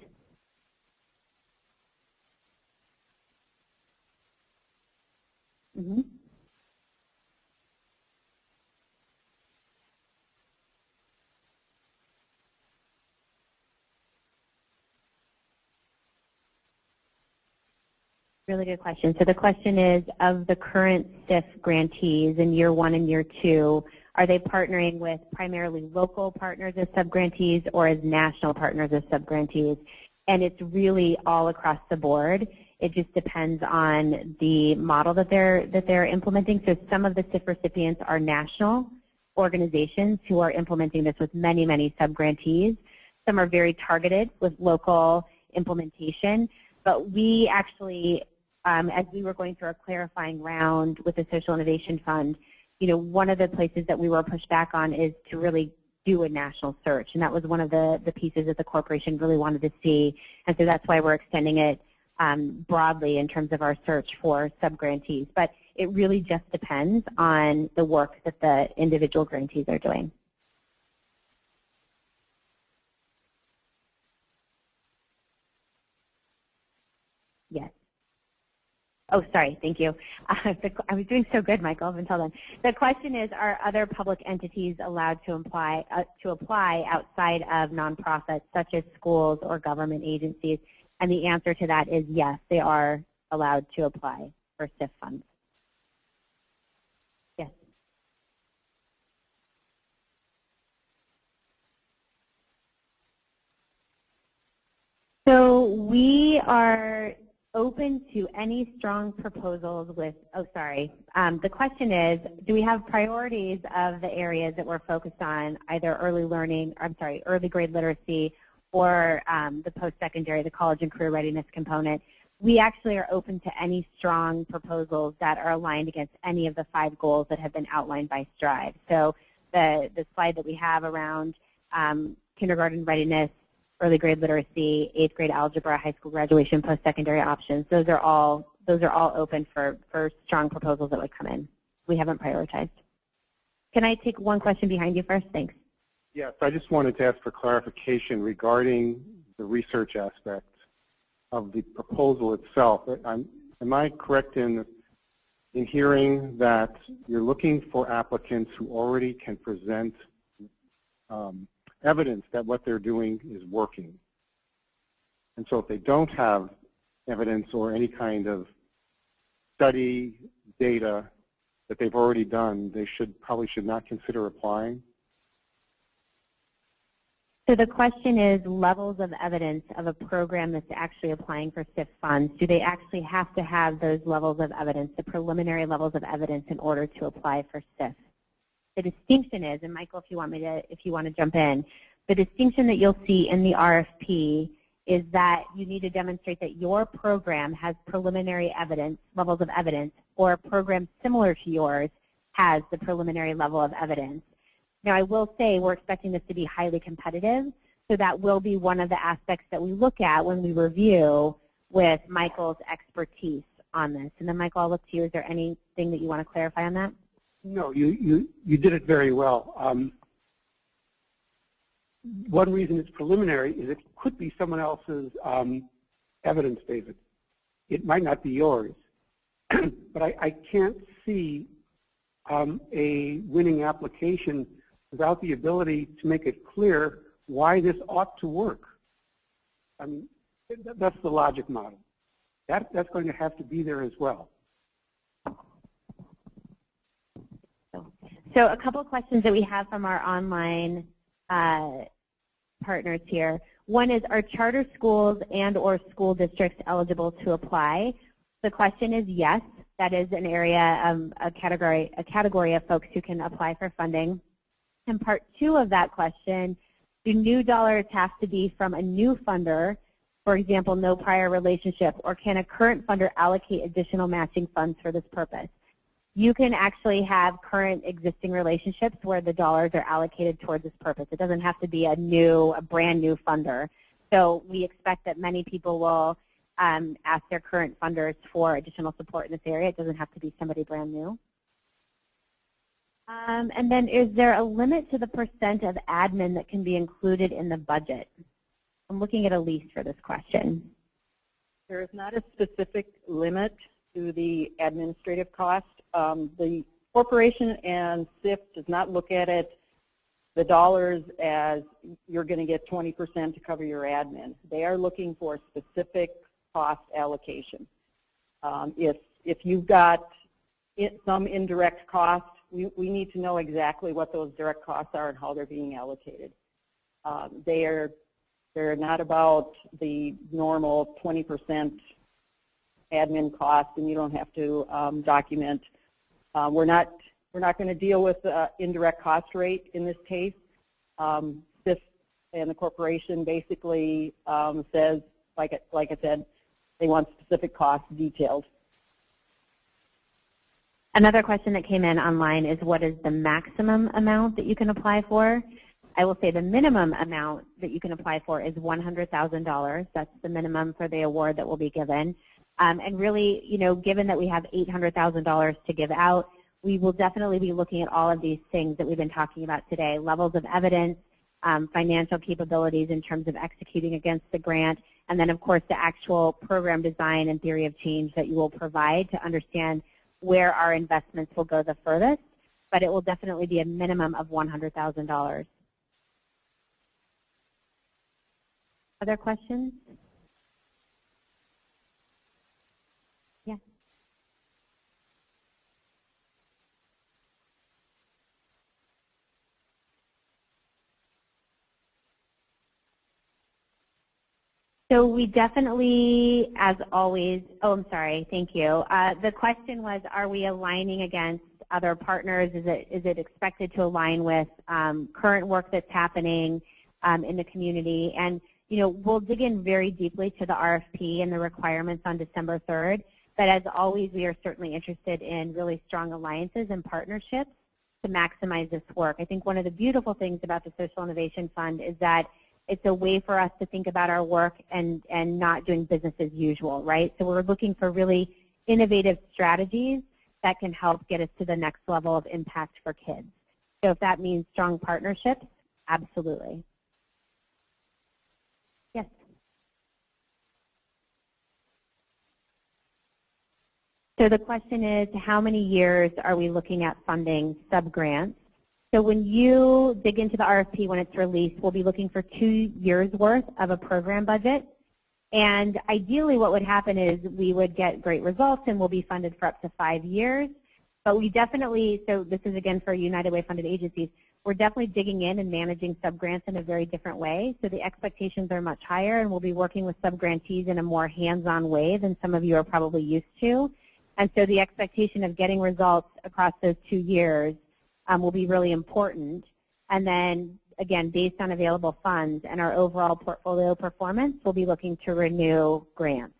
Mm-hmm. Really good question. So the question is, of the current SIF grantees in year 1 and year 2, are they partnering with primarily local partners as subgrantees or as national partners as subgrantees? And it's really all across the board. It just depends on the model that they're implementing. So some of the SIF recipients are national, organizations who are implementing this with many, many sub-grantees. Some are very targeted with local implementation, but we actually, as we were going through our clarifying round with the Social Innovation Fund, one of the places that we were pushed back on is to really do a national search, and that was one of the pieces that the corporation really wanted to see, and so that's why we're extending it broadly in terms of our search for sub-grantees. But it really just depends on the work that the individual grantees are doing. Yes. Oh, sorry. Thank you. I was doing so good, Michael, up until then. The question is, are other public entities allowed to apply outside of nonprofits, such as schools or government agencies? And the answer to that is yes, they are allowed to apply for SIF funds. Yes. So we are open to any strong proposals with, the question is, do we have priorities of the areas that we're focused on, either early grade literacy or the post-secondary, the college and career readiness component? We actually are open to any strong proposals that are aligned against any of the 5 goals that have been outlined by STRIVE. So the slide that we have around kindergarten readiness, early grade literacy, 8th grade algebra, high school graduation, post-secondary options, those are all open for strong proposals that would come in. We haven't prioritized. Can I take one question behind you first? Thanks. Yes, I just wanted to ask for clarification regarding the research aspect of the proposal itself. Am I correct in hearing that you're looking for applicants who already can present evidence that what they're doing is working? And so if they don't have evidence or any kind of study data that they've already done, they probably should not consider applying? So the question is levels of evidence of a program that's actually applying for SIF funds. Do they actually have to have those levels of evidence, the preliminary levels of evidence, in order to apply for SIF? The distinction is, and Michael, if you want to jump in, the distinction that you'll see in the RFP is that you need to demonstrate that your program has preliminary evidence, levels of evidence, or a program similar to yours has the preliminary level of evidence. Now, I will say we're expecting this to be highly competitive, so that will be one of the aspects that we look at when we review with Michael's expertise on this. And then, Michael, I'll look to you. Is there anything that you want to clarify on that? No, you did it very well. One reason it's preliminary is it could be someone else's evidence, David. It might not be yours. But I can't see a winning application without the ability to make it clear why this ought to work. I mean, that's the logic model. That's going to have to be there as well. So a couple of questions that we have from our online partners here. One is, are charter schools and or school districts eligible to apply? The question is yes. That is an area, a category of folks who can apply for funding. And part 2 of that question, do new dollars have to be from a new funder, for example, no prior relationship, or can a current funder allocate additional matching funds for this purpose? You can actually have current existing relationships where the dollars are allocated towards this purpose. It doesn't have to be a brand new funder. So we expect that many people will ask their current funders for additional support in this area. It doesn't have to be somebody brand new. And then, is there a limit to the percent of admin that can be included in the budget? I'm looking at Elise for this question. There is not a specific limit to the administrative cost. The corporation and SIF does not look at it, the dollars, as you're going to get 20% to cover your admin. They are looking for specific cost allocation. If you've got some indirect costs, we need to know exactly what those direct costs are and how they're being allocated. They're not about the normal 20% admin cost, and you don't have to document. We're not We're not going to deal with the indirect cost rate in this case. This and the corporation basically says, like I said, they want specific costs detailed. Another question that came in online is, what is the maximum amount that you can apply for? I will say the minimum amount that you can apply for is $100,000. That's the minimum for the award that will be given. And really, you know, given that we have $800,000 to give out, we will definitely be looking at all of these things that we've been talking about today: levels of evidence, financial capabilities in terms of executing against the grant, and then, of course, the actual program design and theory of change that you will provide to understand where our investments will go the furthest. But it will definitely be a minimum of $100,000. Other questions? Yes. So we definitely, as always, oh, I'm sorry, thank you. The question was, are we aligning against other partners? Is it expected to align with current work that's happening in the community? And you know, we'll dig in very deeply to the RFP and the requirements on December 3rd. But as always, we are certainly interested in really strong alliances and partnerships to maximize this work. I think one of the beautiful things about the Social Innovation Fund is that it's a way for us to think about our work and not doing business as usual, right? So we're looking for really innovative strategies that can help get us to the next level of impact for kids. So if that means strong partnerships, absolutely. Yes. So the question is, how many years are we looking at funding subgrants? So when you dig into the RFP when it's released, we'll be looking for 2 years worth of a program budget. And ideally what would happen is we would get great results and we'll be funded for up to 5 years. But we definitely, so this is again for United Way funded agencies, we're definitely digging in and managing subgrants in a very different way. So the expectations are much higher, and we'll be working with subgrantees in a more hands-on way than some of you are probably used to. And so the expectation of getting results across those 2 years will be really important. And then, again, based on available funds and our overall portfolio performance, we'll be looking to renew grants.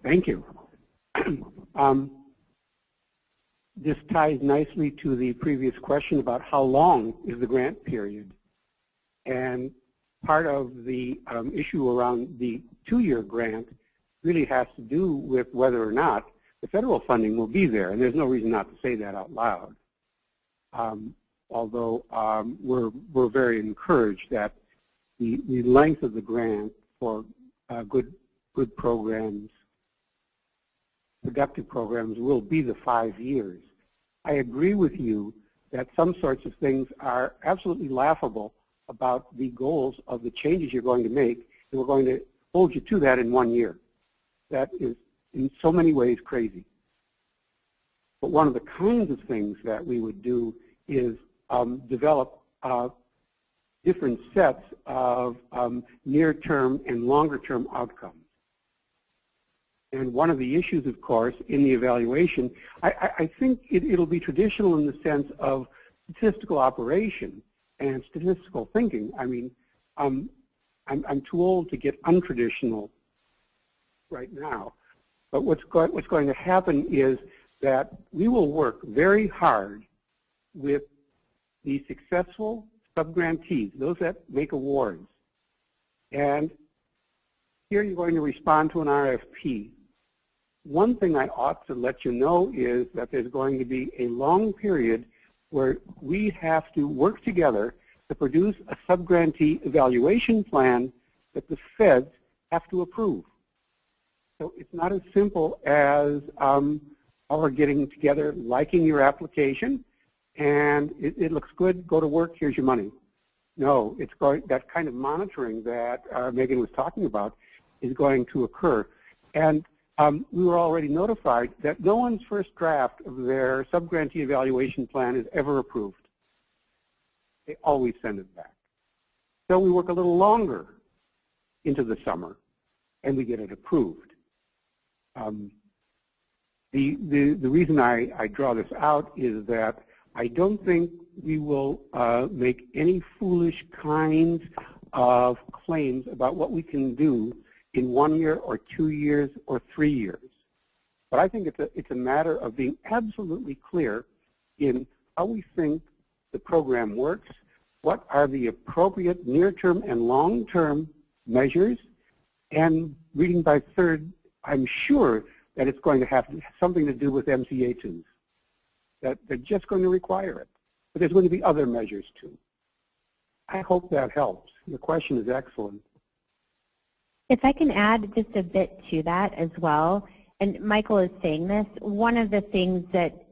Thank you. This ties nicely to the previous question about how long is the grant period. And part of the issue around the 2-year grant really has to do with whether or not the federal funding will be there. And there's no reason not to say that out loud. Although we're very encouraged that the length of the grant for good programs, productive programs, will be the 5 years. I agree with you that some sorts of things are absolutely laughable about the goals of the changes you're going to make, and we're going to hold you to that in 1 year. That is, in so many ways, crazy. But one of the kinds of things that we would do is develop different sets of near-term and longer-term outcomes. And one of the issues, of course, in the evaluation, I think it'll be traditional in the sense of statistical operation and statistical thinking. I mean, I'm too old to get untraditional right now. But what's going to happen is that we will work very hard with the successful sub-grantees, those that make awards. And here you're going to respond to an RFP. One thing I ought to let you know is that there's going to be a long period where we have to work together to produce a sub-grantee evaluation plan that the feds have to approve. So it's not as simple as our getting together, liking your application, and it looks good, go to work, here's your money. No, it's going, that kind of monitoring that Megan was talking about is going to occur. And we were already notified that no one's first draft of their sub-grantee evaluation plan is ever approved. They always send it back. So we work a little longer into the summer, and we get it approved. The reason I draw this out is that I don't think we will make any foolish kinds of claims about what we can do in 1 year or 2 years or 3 years. But I think it's a matter of being absolutely clear in how we think the program works, what are the appropriate near-term and long-term measures, and reading by third, I'm sure that it's going to have something to do with MCA2s, that they're just going to require it. But there's going to be other measures too. I hope that helps. Your question is excellent. If I can add just a bit to that as well, and Michael is saying this, one of the things that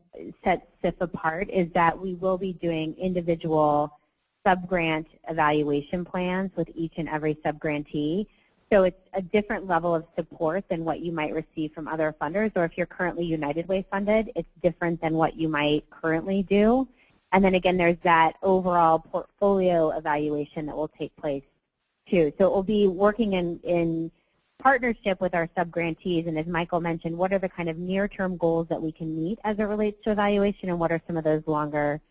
sets SIF apart is that we will be doing individual sub-grant evaluation plans with each and every sub-grantee. So it's a different level of support than what you might receive from other funders, or if you're currently United Way funded, it's different than what you might currently do. And then again, there's that overall portfolio evaluation that will take place too. So it will be working in partnership with our sub-grantees, and as Michael mentioned, what are the kind of near-term goals that we can meet as it relates to evaluation, and what are some of those longer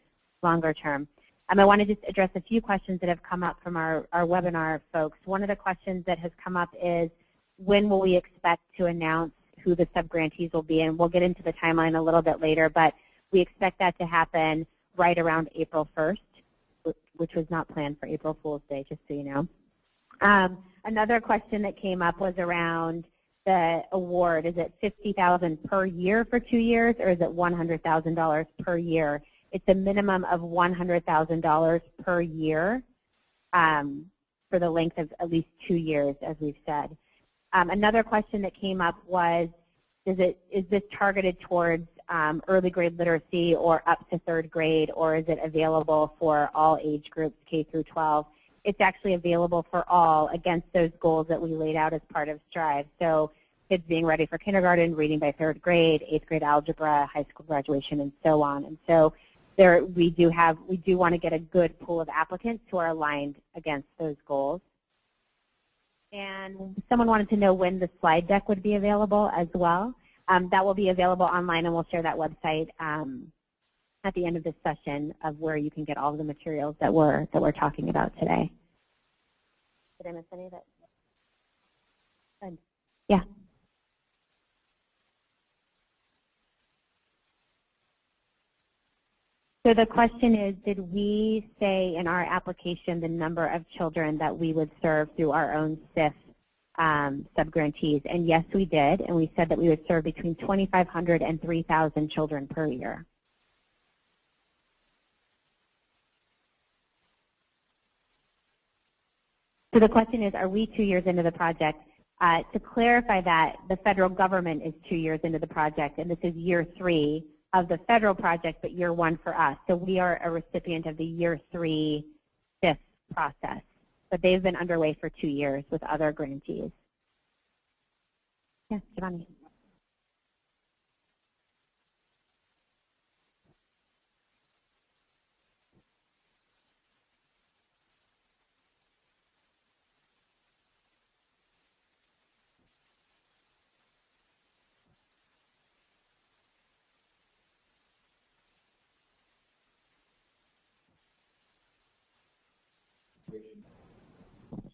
term. I want to just address a few questions that have come up from our webinar folks. One of the questions that has come up is, when will we expect to announce who the sub-grantees will be? And we'll get into the timeline a little bit later, but we expect that to happen right around April 1st, which was not planned for April Fool's Day, just so you know. Another question that came up was around the award. Is it $50,000 per year for 2 years, or is it $100,000 per year? It's a minimum of $100,000 per year for the length of at least 2 years, as we've said. Another question that came up was, is this targeted towards early grade literacy or up to 3rd grade, or is it available for all age groups, K through 12? It's actually available for all against those goals that we laid out as part of STRIVE. So kids being ready for kindergarten, reading by 3rd grade, 8th grade algebra, high school graduation, and so on. And so there, we do want to get a good pool of applicants who are aligned against those goals. And someone wanted to know when the slide deck would be available as well. That will be available online, and we'll share that website at the end of this session of where you can get all of the materials that we're talking about today. Did I miss any of that? Good. Yeah. So the question is, did we say in our application the number of children that we would serve through our own SIF sub-grantees? And yes, we did, and we said that we would serve between 2,500 and 3,000 children per year. So the question is, are we 2 years into the project? To clarify that, the federal government is 2 years into the project, and this is year 3 of the federal project, but year 1 for us. So we are a recipient of the year 3 CIF process, but they've been underway for 2 years with other grantees. Yes, Giovanni.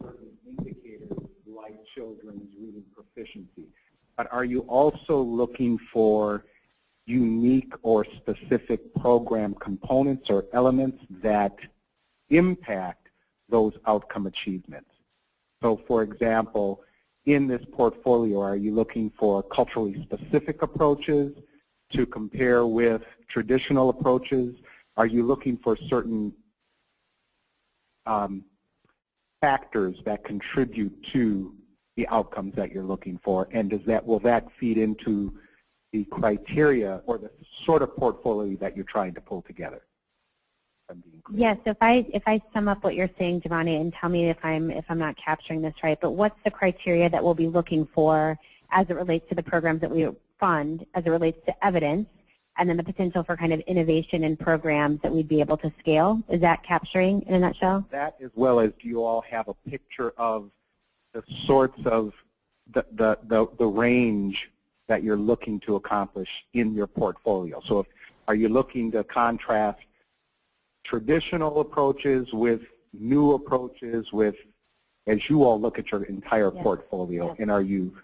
Certain indicators like children's reading proficiency. But are you also looking for unique or specific program components or elements that impact those outcome achievements? So for example, in this portfolio, are you looking for culturally specific approaches to compare with traditional approaches? Are you looking for certain factors that contribute to the outcomes that you're looking for, and will that feed into the criteria or the sort of portfolio that you're trying to pull together? Yes, if I sum up what you're saying, Giovanni, and tell me if I'm not capturing this right, but what's the criteria that we'll be looking for as it relates to the programs that we fund, as it relates to evidence, and then the potential for kind of innovation in programs that we'd be able to scale? Is that capturing in a nutshell? That, as well as, do you all have a picture of the sorts of the range that you're looking to accomplish in your portfolio? So are you looking to contrast traditional approaches with new approaches with, as you all look at your entire portfolio, and are you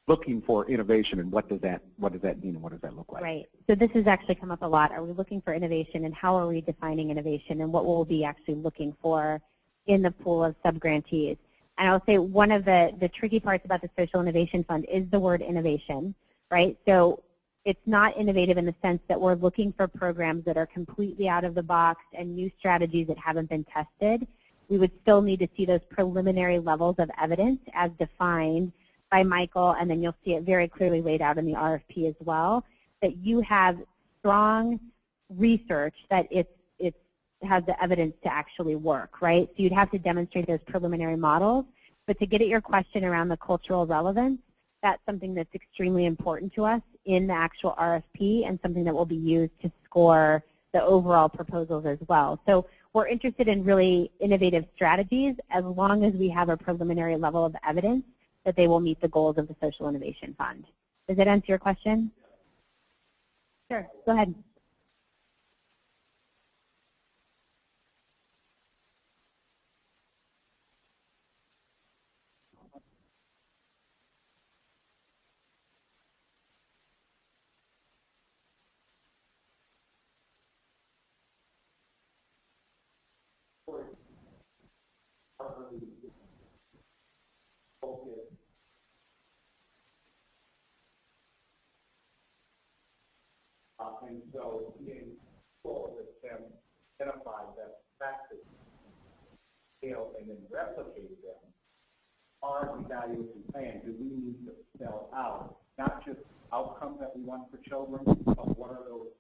looking for innovation, and what does that mean, and what does that look like? Right. So this has actually come up a lot. Are we looking for innovation, and how are we defining innovation, and what will we be actually looking for in the pool of subgrantees? And I'll say one of the tricky parts about the Social Innovation Fund is the word innovation, right? So it's not innovative in the sense that we're looking for programs that are completely out of the box and new strategies that haven't been tested. We would still need to see those preliminary levels of evidence as defined by Michael, and then you'll see it very clearly laid out in the RFP as well, that you have strong research that it has the evidence to actually work, right? So you'd have to demonstrate those preliminary models, but to get at your question around the cultural relevance, that's something that's extremely important to us in the actual RFP and something that will be used to score the overall proposals as well. So we're interested in really innovative strategies as long as we have a preliminary level of evidence that they will meet the goals of the Social Innovation Fund. Does that answer your question? Sure, go ahead. And so being full with them, identify best practices, scale, and then replicate them. Our evaluation plan, do we need to spell out not just outcomes that we want for children, but what are those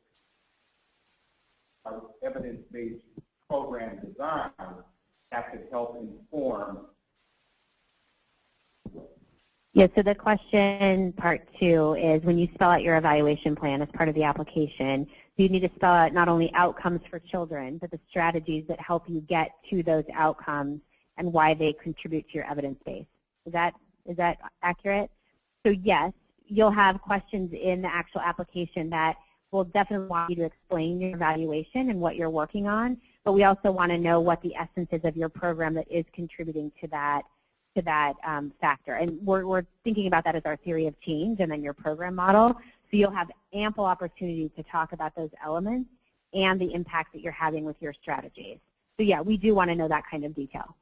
evidence-based program design that could help inform? Yeah, so the question part 2 is when you spell out your evaluation plan as part of the application, you need to spell out not only outcomes for children, but the strategies that help you get to those outcomes and why they contribute to your evidence base. Is that accurate? So yes, you'll have questions in the actual application that will definitely want you to explain your evaluation and what you're working on, but we also want to know what the essence is of your program that is contributing to that factor. And we're thinking about that as our theory of change and then your program model. So you'll have ample opportunity to talk about those elements and the impact that you're having with your strategies. So yeah, we do want to know that kind of detail.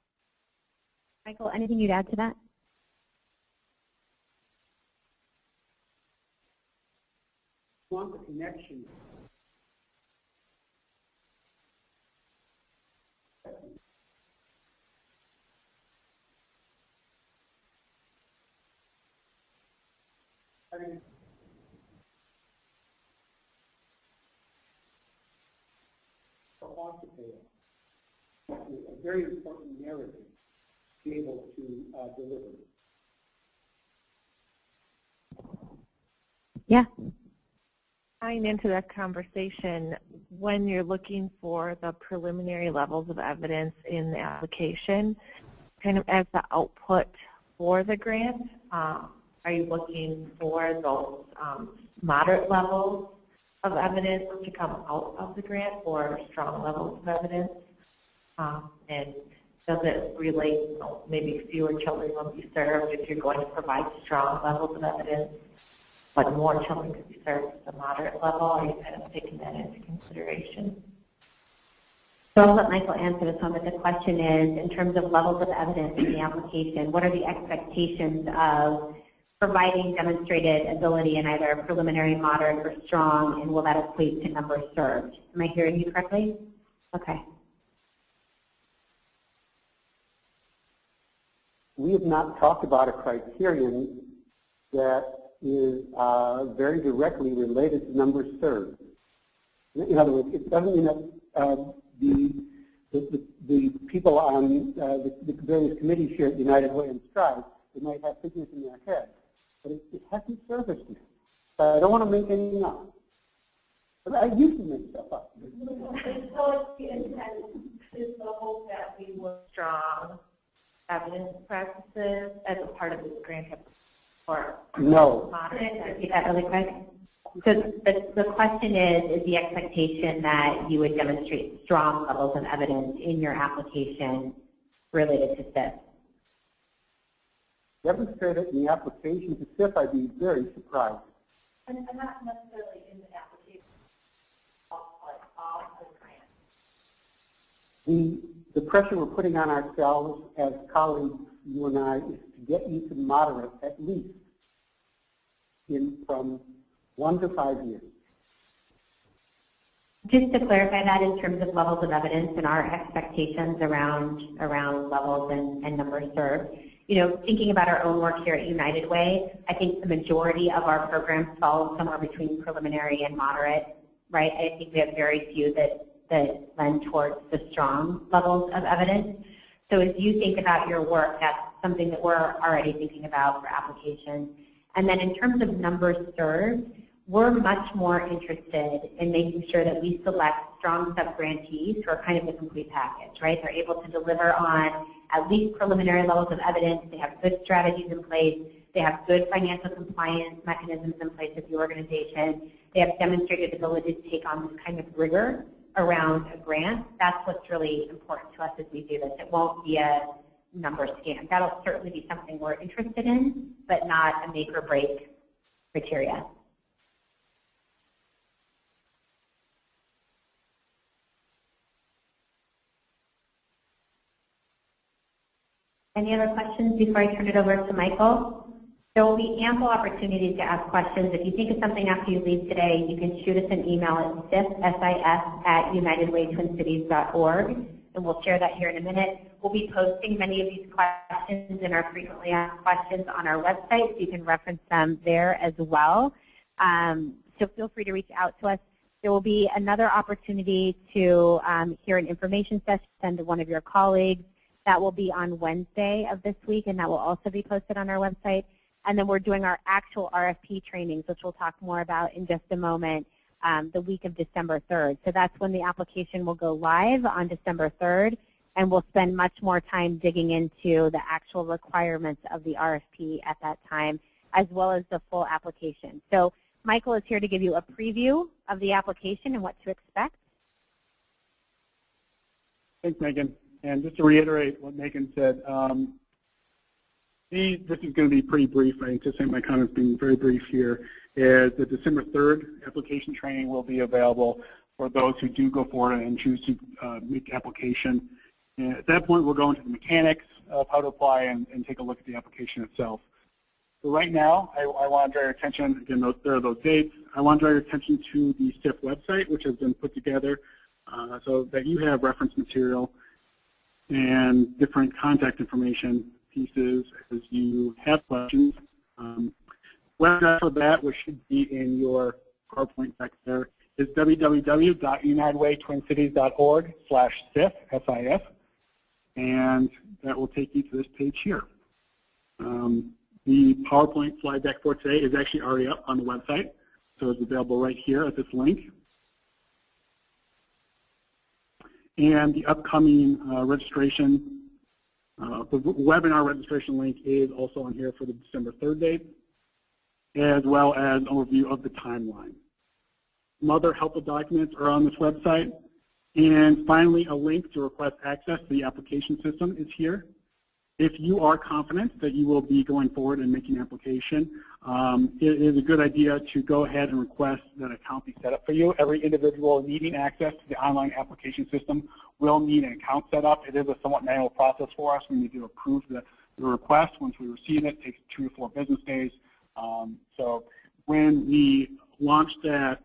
Michael, anything you'd add to that? Want the connection. cost to pay off. A very important narrative to be able to deliver. Yeah. Tying into that conversation, when you're looking for the preliminary levels of evidence in the application, kind of as the output for the grant, are you looking for those moderate levels of evidence to come out of the grant or strong levels of evidence? And does it relate, maybe fewer children will be served if you're going to provide strong levels of evidence, but more children could be served at the moderate level? Are you kind of taking that into consideration? So I'll let Michael answer this one, but the question is, in terms of levels of evidence in the application, what are the expectations of providing demonstrated ability in either preliminary, moderate, or strong, and will that equate to numbers served? Am I hearing you correctly? Okay. We have not talked about a criterion that is very directly related to numbers served. In other words, it doesn't mean that the people on the various committees here at United Way and Strive, they might have figures in their head, but it hasn't serviced me. I don't want to make any up. But I used to make stuff up. So the intent is the hope that we will strong evidence practices as a part of this grant or no. Moderate? Is that really quick? So the question is the expectation that you would demonstrate strong levels of evidence in your application related to SIF? Demonstrate it in the application to SIF, I'd be very surprised. And not necessarily in the application, but all the grant. The pressure we're putting on ourselves as colleagues, you and I, is to get you to moderate at least from 1 to 5 years. Just to clarify that in terms of levels of evidence and our expectations around levels and numbers served, you know, thinking about our own work here at United Way, I think the majority of our programs fall somewhere between preliminary and moderate, right? I think we have very few that lend towards the strong levels of evidence. So as you think about your work, that's something that we're already thinking about for applications. And then in terms of numbers served, we're much more interested in making sure that we select strong sub-grantees who are kind of the complete package, right? They're able to deliver on at least preliminary levels of evidence. They have good strategies in place. They have good financial compliance mechanisms in place at the organization. They have demonstrated ability to take on this kind of rigor around a grant. That's what's really important to us as we do this. It won't be a number scan. That'll certainly be something we're interested in, but not a make or break criteria. Any other questions before I turn it over to Michael? There will be ample opportunities to ask questions. If you think of something after you leave today, you can shoot us an email at sif@unitedwaytwincities.org, and we'll share that here in a minute. We'll be posting many of these questions and our frequently asked questions on our website, so you can reference them there as well. So feel free to reach out to us. There will be another opportunity to hear an information session to one of your colleagues. That will be on Wednesday of this week, and that will also be posted on our website. And then we're doing our actual RFP trainings, which we'll talk more about in just a moment, the week of December 3rd. So that's when the application will go live on December 3rd, and we'll spend much more time digging into the actual requirements of the RFP at that time, as well as the full application. So Michael is here to give you a preview of the application and what to expect. Thanks, Megan. And just to reiterate what Megan said, this is going to be pretty brief. I anticipate my comments being very brief here. Is the December 3rd application training will be available for those who do go forward and choose to make application. And at that point, we'll go into the mechanics of how to apply and take a look at the application itself. So right now, I want to draw your attention, again, there are those dates. I want to draw your attention to the SIF website, which has been put together so that you have reference material and different contact information pieces as you have questions. Website for that, which should be in your PowerPoint back there, is www.unitedwaytwincities.org/SIF, S-I-F, and that will take you to this page here. The PowerPoint slide deck for today is actually already up on the website, so it's available right here at this link. And the upcoming registration, the webinar registration link is also on here for the December 3rd date, as well as an overview of the timeline. Some other helpful documents are on this website. And finally, a link to request access to the application system is here. If you are confident that you will be going forward and making an application, it is a good idea to go ahead and request that an account be set up for you. Every individual needing access to the online application system will need an account set up. It is a somewhat manual process for us. We need to approve the request. Once we receive it, it takes 2 to 4 business days. So when we launch that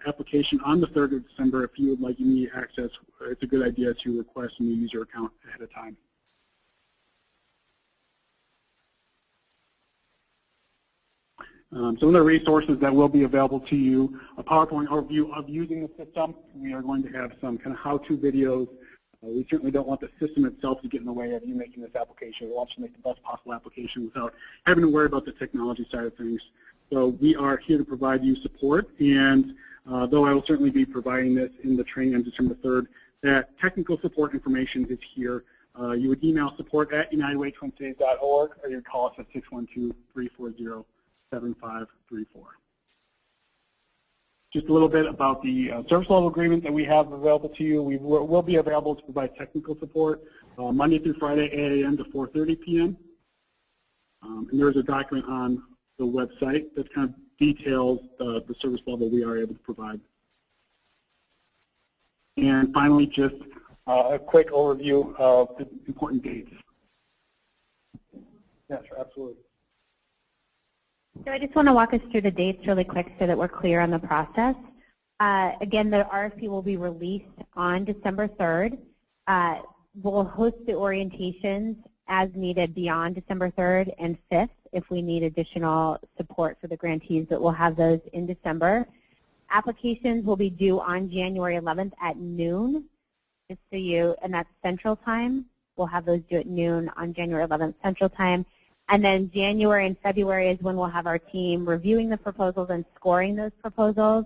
application on the 3rd of December, if you would like immediate access, it's a good idea to request a new user account ahead of time. Some of the resources that will be available to you, a PowerPoint overview of using the system. We are going to have some kind of how-to videos. We certainly don't want the system itself to get in the way of you making this application. We want you to make the best possible application without having to worry about the technology side of things. So we are here to provide you support, and though I will certainly be providing this in the training on December 3rd, that technical support information is here. You would email support@unitedwaytwincities.org, or you would call us at 612-340-7534. Just a little bit about the service level agreement that we have available to you. We will be available to provide technical support Monday through Friday, 8 a.m. to 4:30 p.m. And there's a document on the website that kind of details the service level we are able to provide. And finally, just a quick overview of the important dates. Yes, absolutely. So I just want to walk us through the dates really quick so that we're clear on the process. Again, the RFP will be released on December 3rd. We'll host the orientations as needed beyond December 3rd and 5th if we need additional support for the grantees, but we'll have those in December. Applications will be due on January 11th at noon, just so you, and that's Central Time. We'll have those due at noon on January 11th Central Time. And then January and February is when we'll have our team reviewing the proposals and scoring those proposals.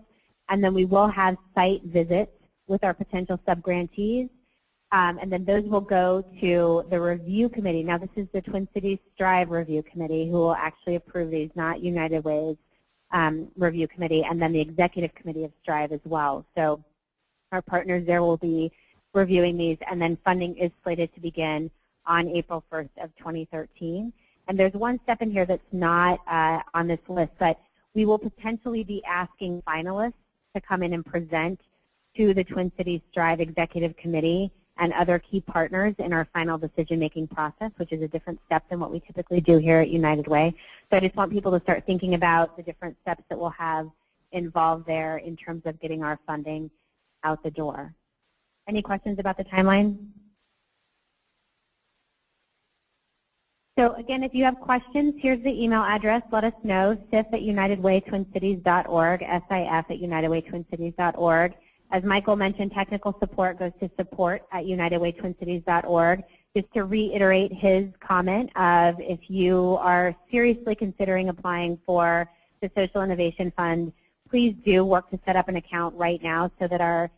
And then we will have site visits with our potential sub-grantees. And then those will go to the review committee. Now this is the Twin Cities Strive Review Committee who will actually approve these, not United Way's review committee, and then the executive committee of Strive as well. So our partners there will be reviewing these, and then funding is slated to begin on April 1st of 2013. And there's one step in here that's not on this list, but we will potentially be asking finalists to come in and present to the Twin Cities Strive Executive Committee and other key partners in our final decision-making process, which is a different step than what we typically do here at United Way. So I just want people to start thinking about the different steps that we'll have involved there in terms of getting our funding out the door. Any questions about the timeline? So again, if you have questions, here's the email address. Let us know, sif@unitedwaytwincities.org, sif@unitedwaytwincities.org. As Michael mentioned, technical support goes to support@unitedwaytwincities.org. Just to reiterate his comment of if you are seriously considering applying for the Social Innovation Fund, please do work to set up an account right now so that our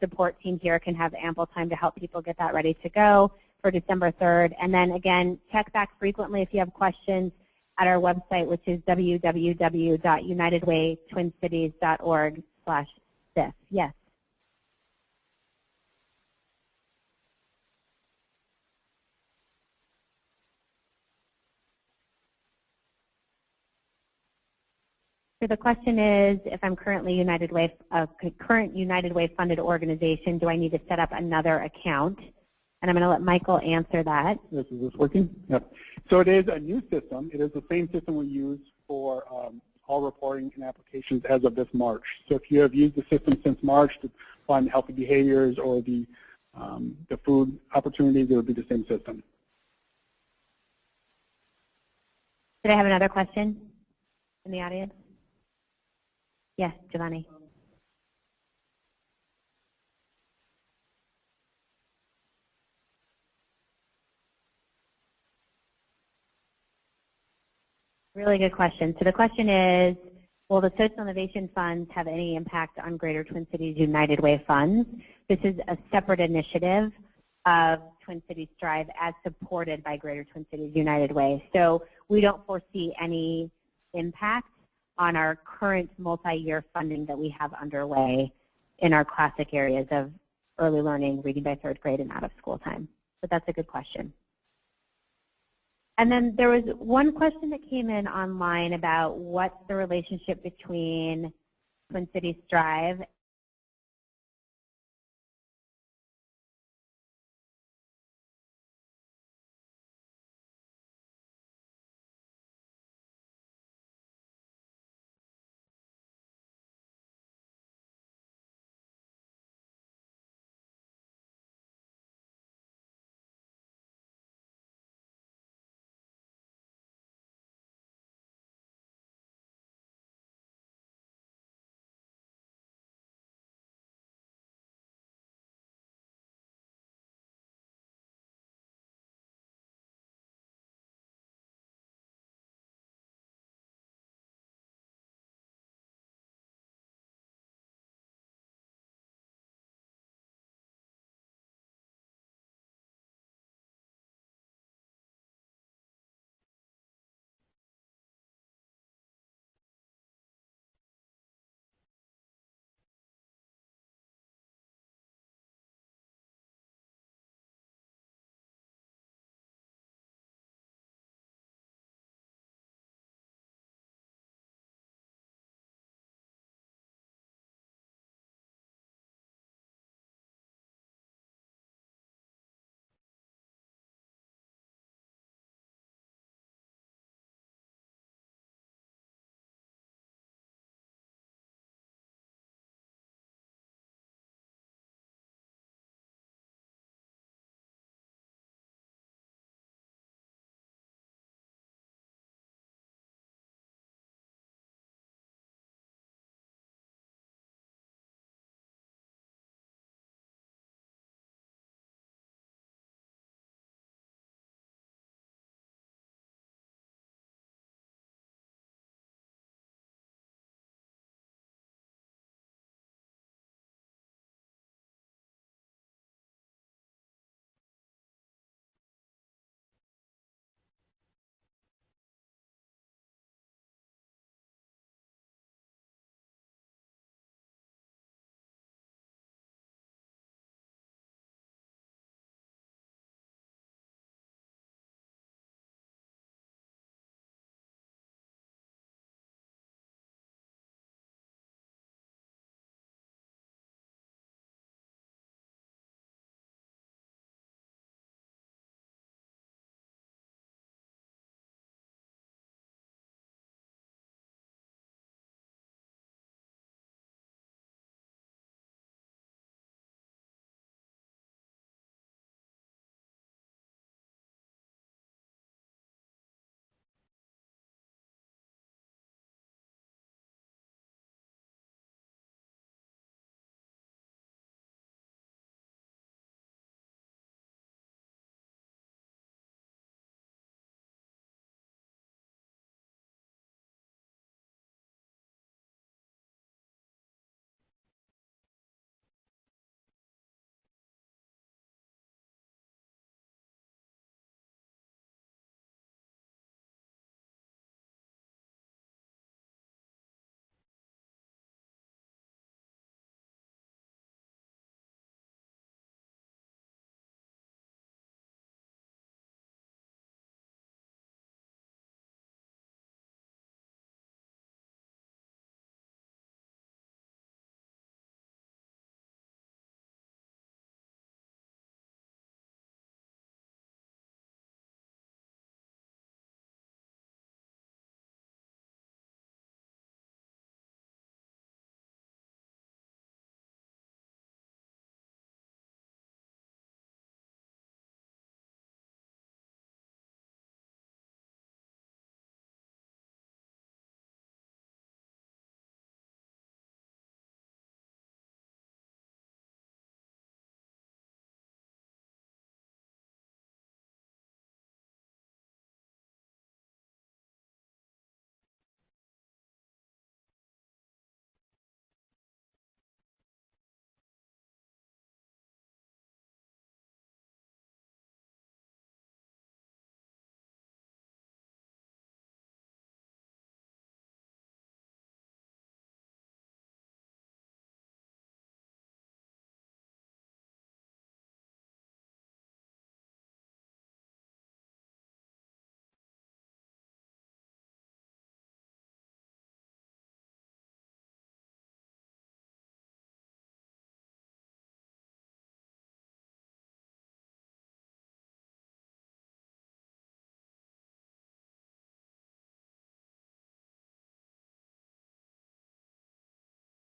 support team here can have ample time to help people get that ready to go for December 3rd. And then again, check back frequently if you have questions at our website, which is www.unitedwaytwincities.org/SIF. Yes. So the question is, if I'm currently a current United Way funded organization, do I need to set up another account? And I'm going to let Michael answer that. Is this working? Yep. So it is a new system. It is the same system we use for all reporting and applications as of this March. So if you have used the system since March to find healthy behaviors or the food opportunities, it would be the same system. Did I have another question in the audience? Yes, Giovanni. Really good question. So the question is, will the Social Innovation Funds have any impact on Greater Twin Cities United Way funds? This is a separate initiative of Twin Cities Strive as supported by Greater Twin Cities United Way. So we don't foresee any impact on our current multi-year funding that we have underway in our classic areas of early learning, reading by third grade, and out of school time. But that's a good question. And then there was one question that came in online about what's the relationship between Twin Cities Strive